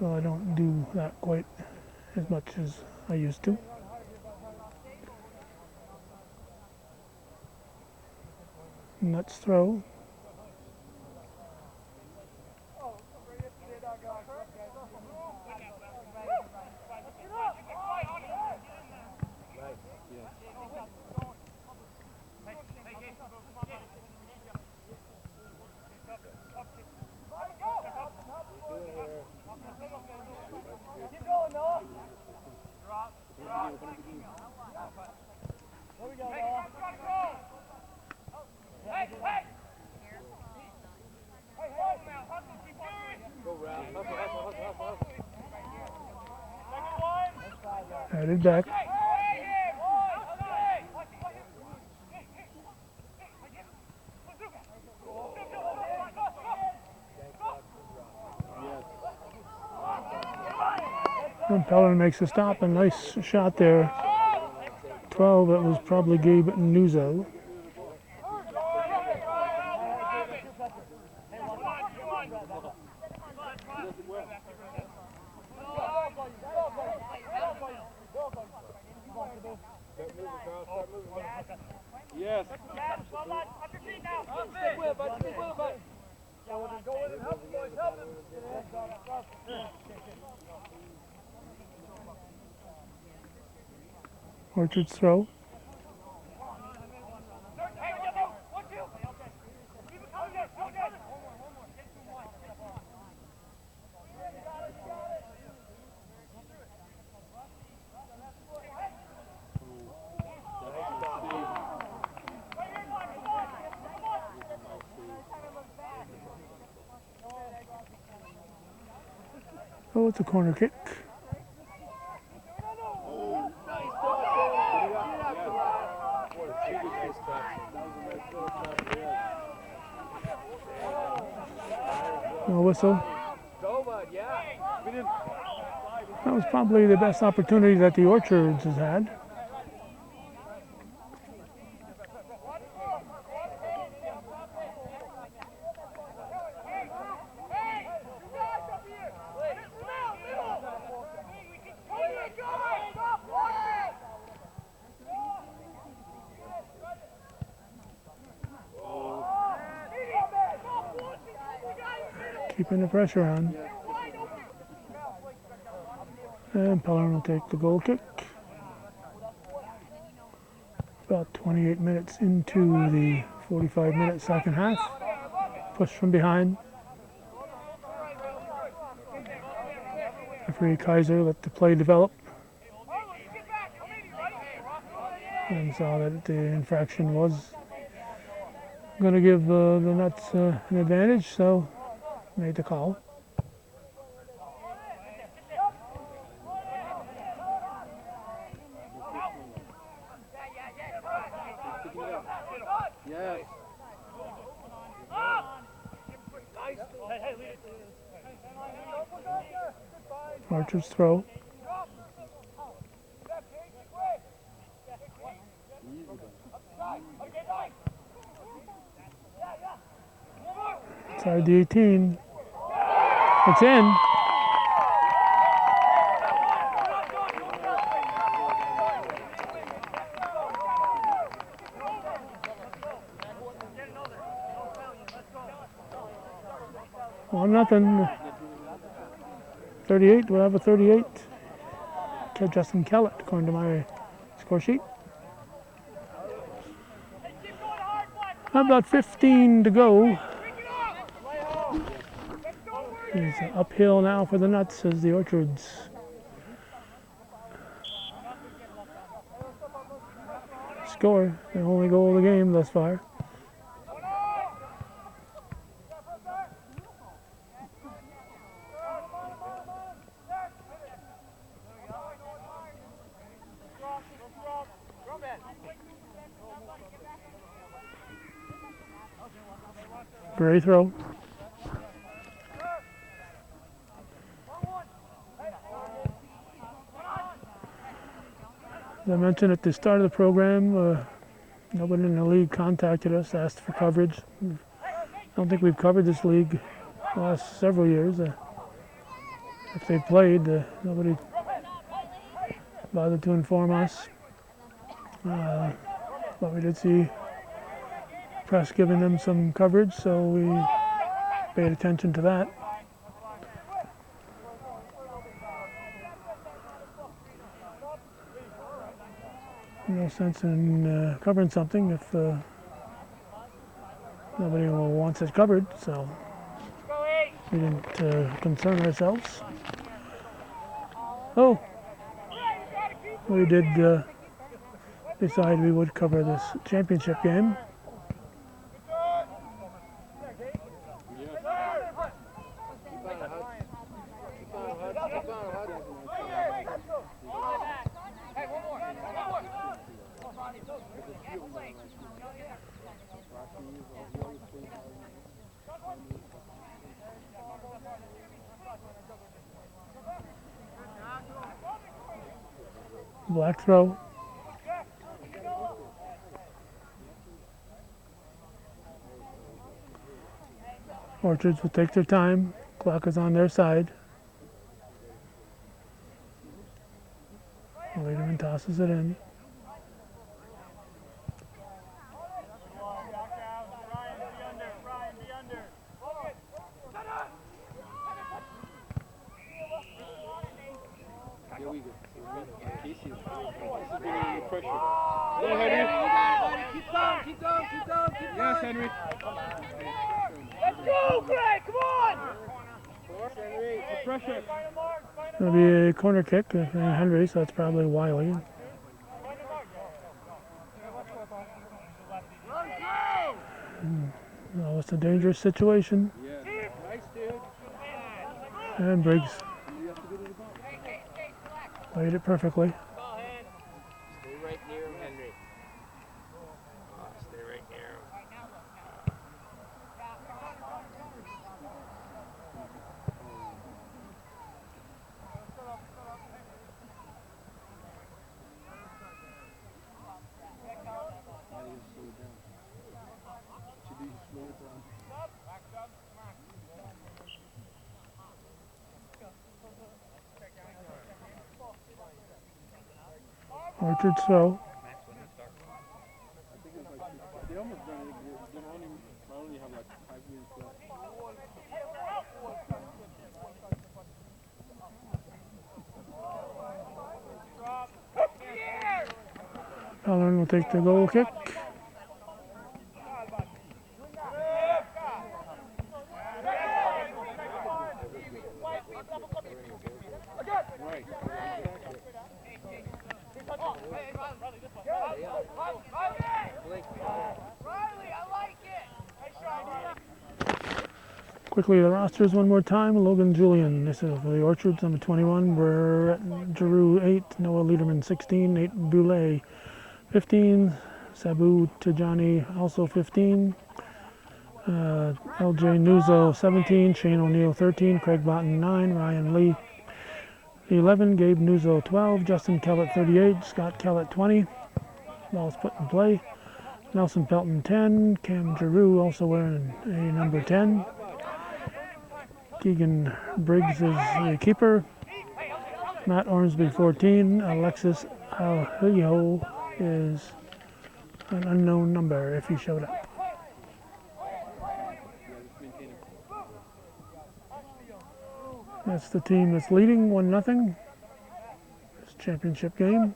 So I don't do that quite as much as I used to. And let's throw. Headed back. And Pellerin makes a stop. A nice shot there. 12, it was probably Gabe Nuzzo. Yes. Orchard's throw. Oh, it's a corner kick. No whistle. That was probably the best opportunity that the Orchards has had. Keeping the pressure on. And Pellerin will take the goal kick. About 28 minutes into the 45-minute second half. Push from behind. Referee Kaiser let the play develop. And saw that the infraction was going to give the Nuts an advantage, so made the call. Yes. Archer's throw. Inside the 18. It's in. Well, nothing. 38. We'll have a 38. Justin Kellett, according to my score sheet. About 15 to go. It's uphill now for the Nuts as the Orchards score their only goal of the game thus far. Gray throw. As I mentioned at the start of the program, nobody in the league contacted us, asked for coverage. I don't think we've covered this league the last several years. If they played, nobody bothered to inform us. But we did see press giving them some coverage, so we paid attention to that. No sense in covering something if nobody wants it covered, so we didn't concern ourselves. Oh, we did decide we would cover this championship game. Black throw. Orchards will take their time. Clock is on their side. Lederman tosses it in. Here we go. This is bringing the pressure. Yeah, Henry. Keep going, keep going, keep going, keep going. Yes, Henry. Let's go, Greg, come on! Henry, the pressure. It'll be a corner kick for Henry, so that's probably Wiley. Oh, it's a dangerous situation. Yeah, nice, dude. And Briggs played it perfectly. Stay right near him, Henry. Stay right near him. Orchard throw. They almost done it. They only have like 5 minutes left. Allen will take the goal kick. Right. Quickly, the rosters one more time. Logan Julian, this is for the Orchards, number 21. Brett Giroux, 8. Noah Lederman, 16. Nate Boulay, 15. Sabu Tajani, also 15. LJ Nuzo, 17. Shane O'Neill, 13. Craig Botten, 9. Ryan Lee, 11. Gabe Nuzo, 12. Justin Kellett, 38. Scott Kellett, 20. Ball's put in play. Nelson Pelton, 10. Cam Giroux also wearing a number 10. Keegan Briggs is the keeper. Matt Ormsby, 14. Alexis Alhijo is an unknown number if he showed up. That's the team that's leading 1-0. This championship game.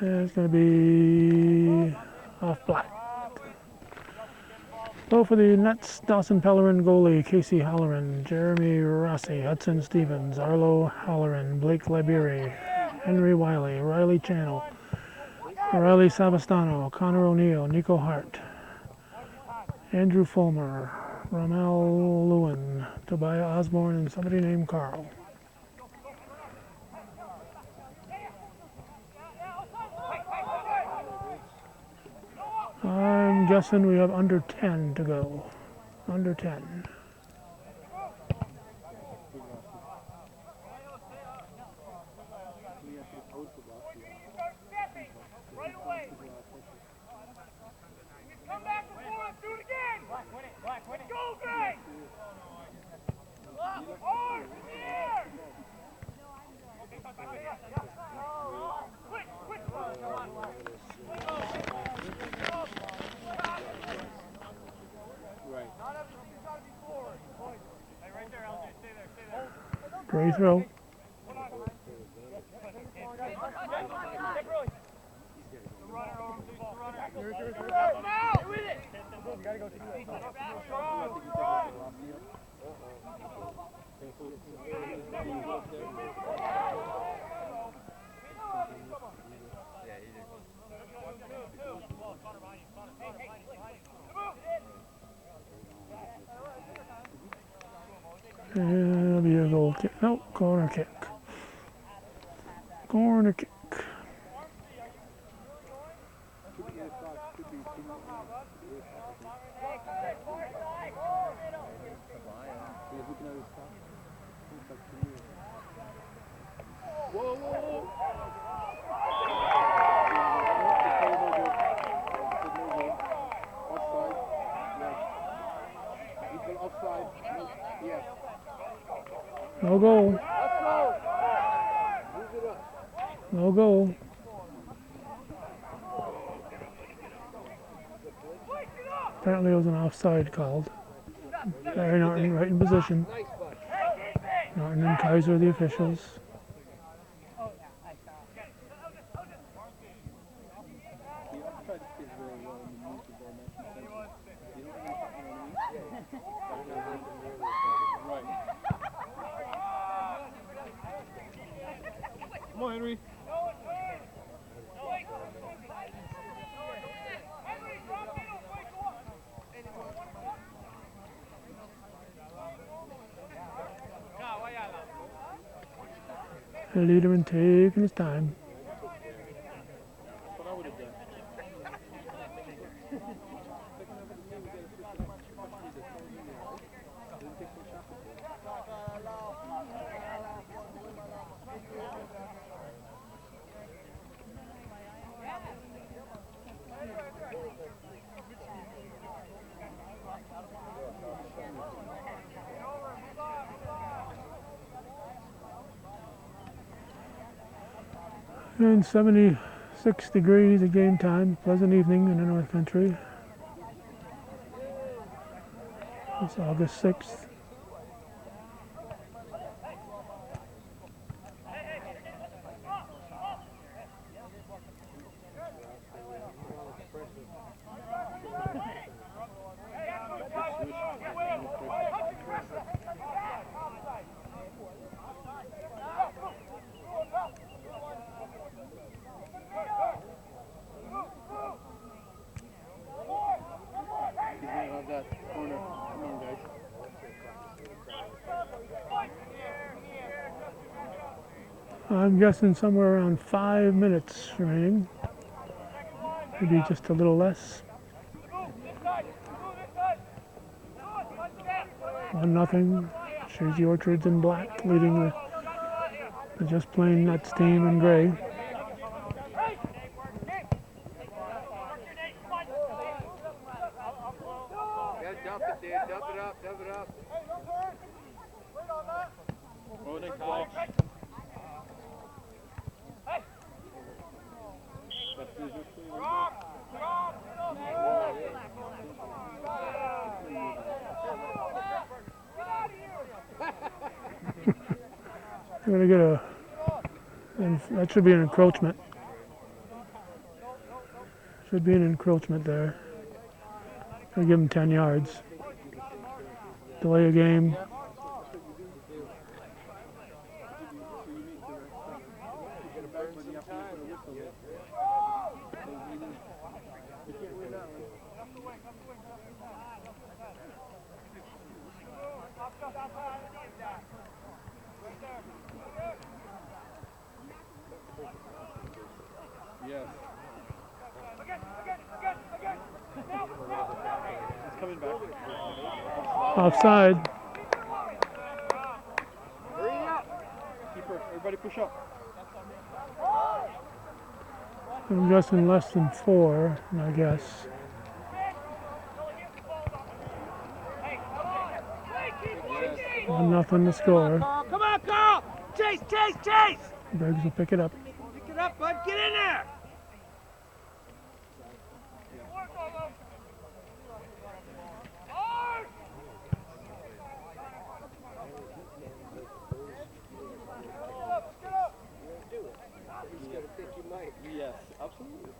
It's going to be off black. Goal for the Nets, Dawson Pellerin goalie, Casey Halloran, Jeremy Rossi, Hudson Stevens, Arlo Halloran, Blake Liberi, Henry Wiley, Riley Channel, Riley Savastano, Connor O'Neill, Nico Hart, Andrew Fulmer, Ramel Lewin, Tobiah Osborne, and somebody named Carl. I'm guessing we have under 10 to go. Under 10. Come back before us, do it again! Go, Greg! Hard, here! Quick, quick! Right. Not everything's got to be forward. Hey, right there, LJ. Stay there, stay there. Great throw. It'll be a goal kick. No, corner kick. Corner kick. No goal. No goal. Apparently it was an offside called. Barry Norton right in position. Norton and Kaiser are the officials. Come on, Henry. Lederman taking his time. That's what I would have done. And 76 degrees at game time. Pleasant evening in the North Country. It's August 6th. I'm guessing somewhere around 5 minutes remaining. Maybe just a little less. 1-0. Chazy Orchards in black leading the Just Plain Nuts team in gray. Dump it, dude. Dump it up. Dump it up. Oh, they call. We're going to get and that should be an encroachment. Could be an encroachment there. I'll give him 10 yards. Delay a game. Yes. He's coming back. Offside. Hurry up. Keeper, everybody push up. I'm guessing less than 4, I guess. Yes. 1-0 to score. Come on, Carl! Chase, chase, chase! Briggs will pick it up. Pick it up, bud. Get in there! Yes, absolutely.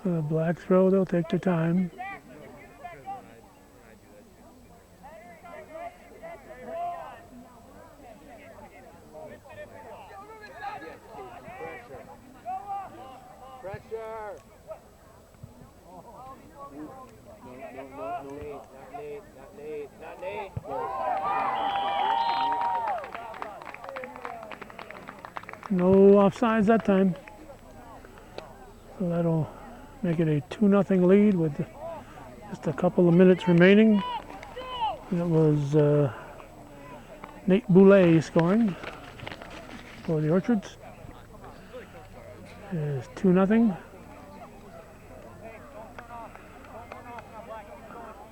The black throw, they'll take their time. Pressure! Not Nate. No offsides that time. So that'll make it a 2-0 lead with just a couple of minutes remaining. That was Nate Boulay scoring for the Orchards. It's 2-0.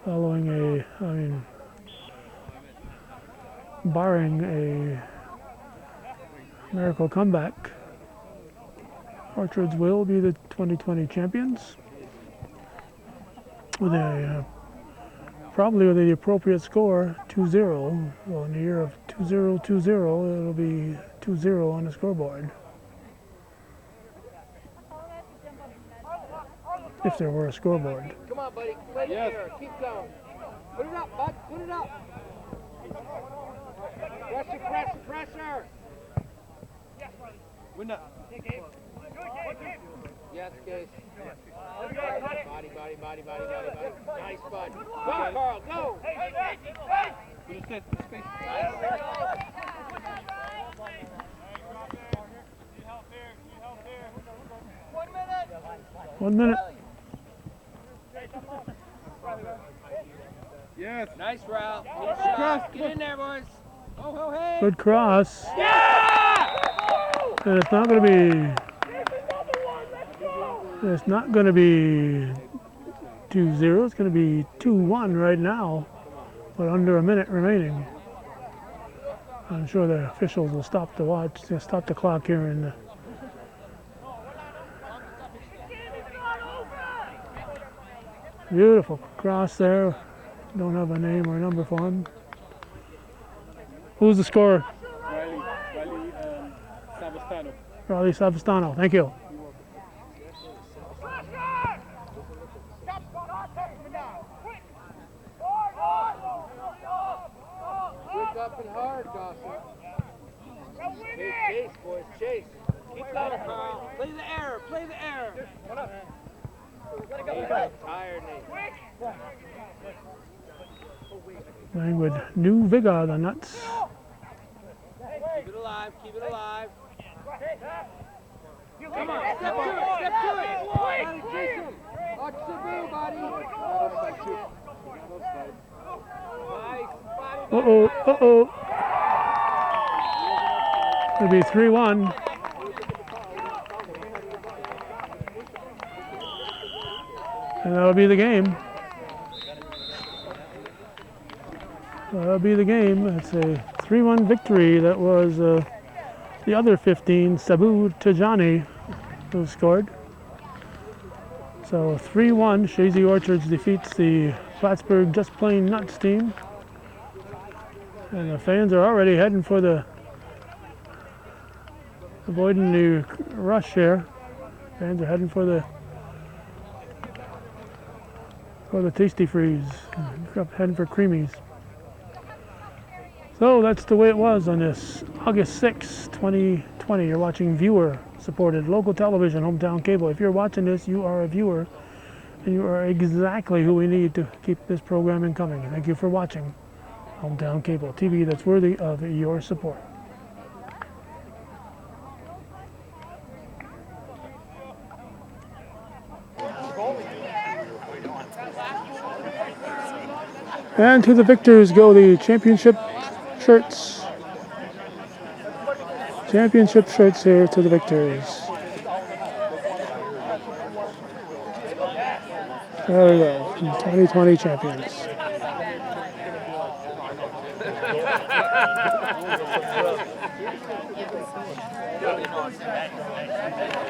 Following barring a miracle comeback, Orchards will be the 2020 champions with probably with the appropriate score 2-0. Well, in the year of 2020, it'll be 2-0 on the scoreboard. If there were a scoreboard. Come on, buddy. Play the air. Keep going. Put it up, bud. Put it up. Pressure, pressure, pressure. Win that. Yes, Case. Body. Nice, bud. Go, Carl. Go. Good set. Space. One minute. Yes. Nice route. Good shot. Get in there, boys. Oh, hey. Good cross. Yeah! And it's not going to be 2-0. It's going to be 2-1 right now, but under a minute remaining. I'm sure the officials will stop the watch. They'll stop the clock here and. Beautiful cross there. Don't have a name or a number for him. Who's the scorer? Riley Savastano. Thank you. Quick up and hard, Dawson. Chase, boys, chase. Keep going, Carl. Play the air, play the air. Tired, Nate. Playing with new vigor, the Nuts. Keep it alive, keep it alive. Come on, step to it. Gotta chase him. Watch the boo, buddy. Uh-oh. It'll be 3-1. And that'll be the game. That'll be the game. It's a 3-1 victory. That was the other 15, Sabu Tajani, who scored. So 3-1, Chazy Orchards defeats the Plattsburgh Just Plain Nuts team. And the fans are already heading for avoiding the rush here. Fans are heading for the Tasty Freeze, heading for creamies. So that's the way it was on this August 6, 2020. You're watching viewer-supported local television, hometown cable. If you're watching this, you are a viewer, and you are exactly who we need to keep this programming coming. Thank you for watching hometown cable TV that's worthy of your support. And to the victors go the championship shirts. Championship shirts here to the victors. There we go, 2020 champions.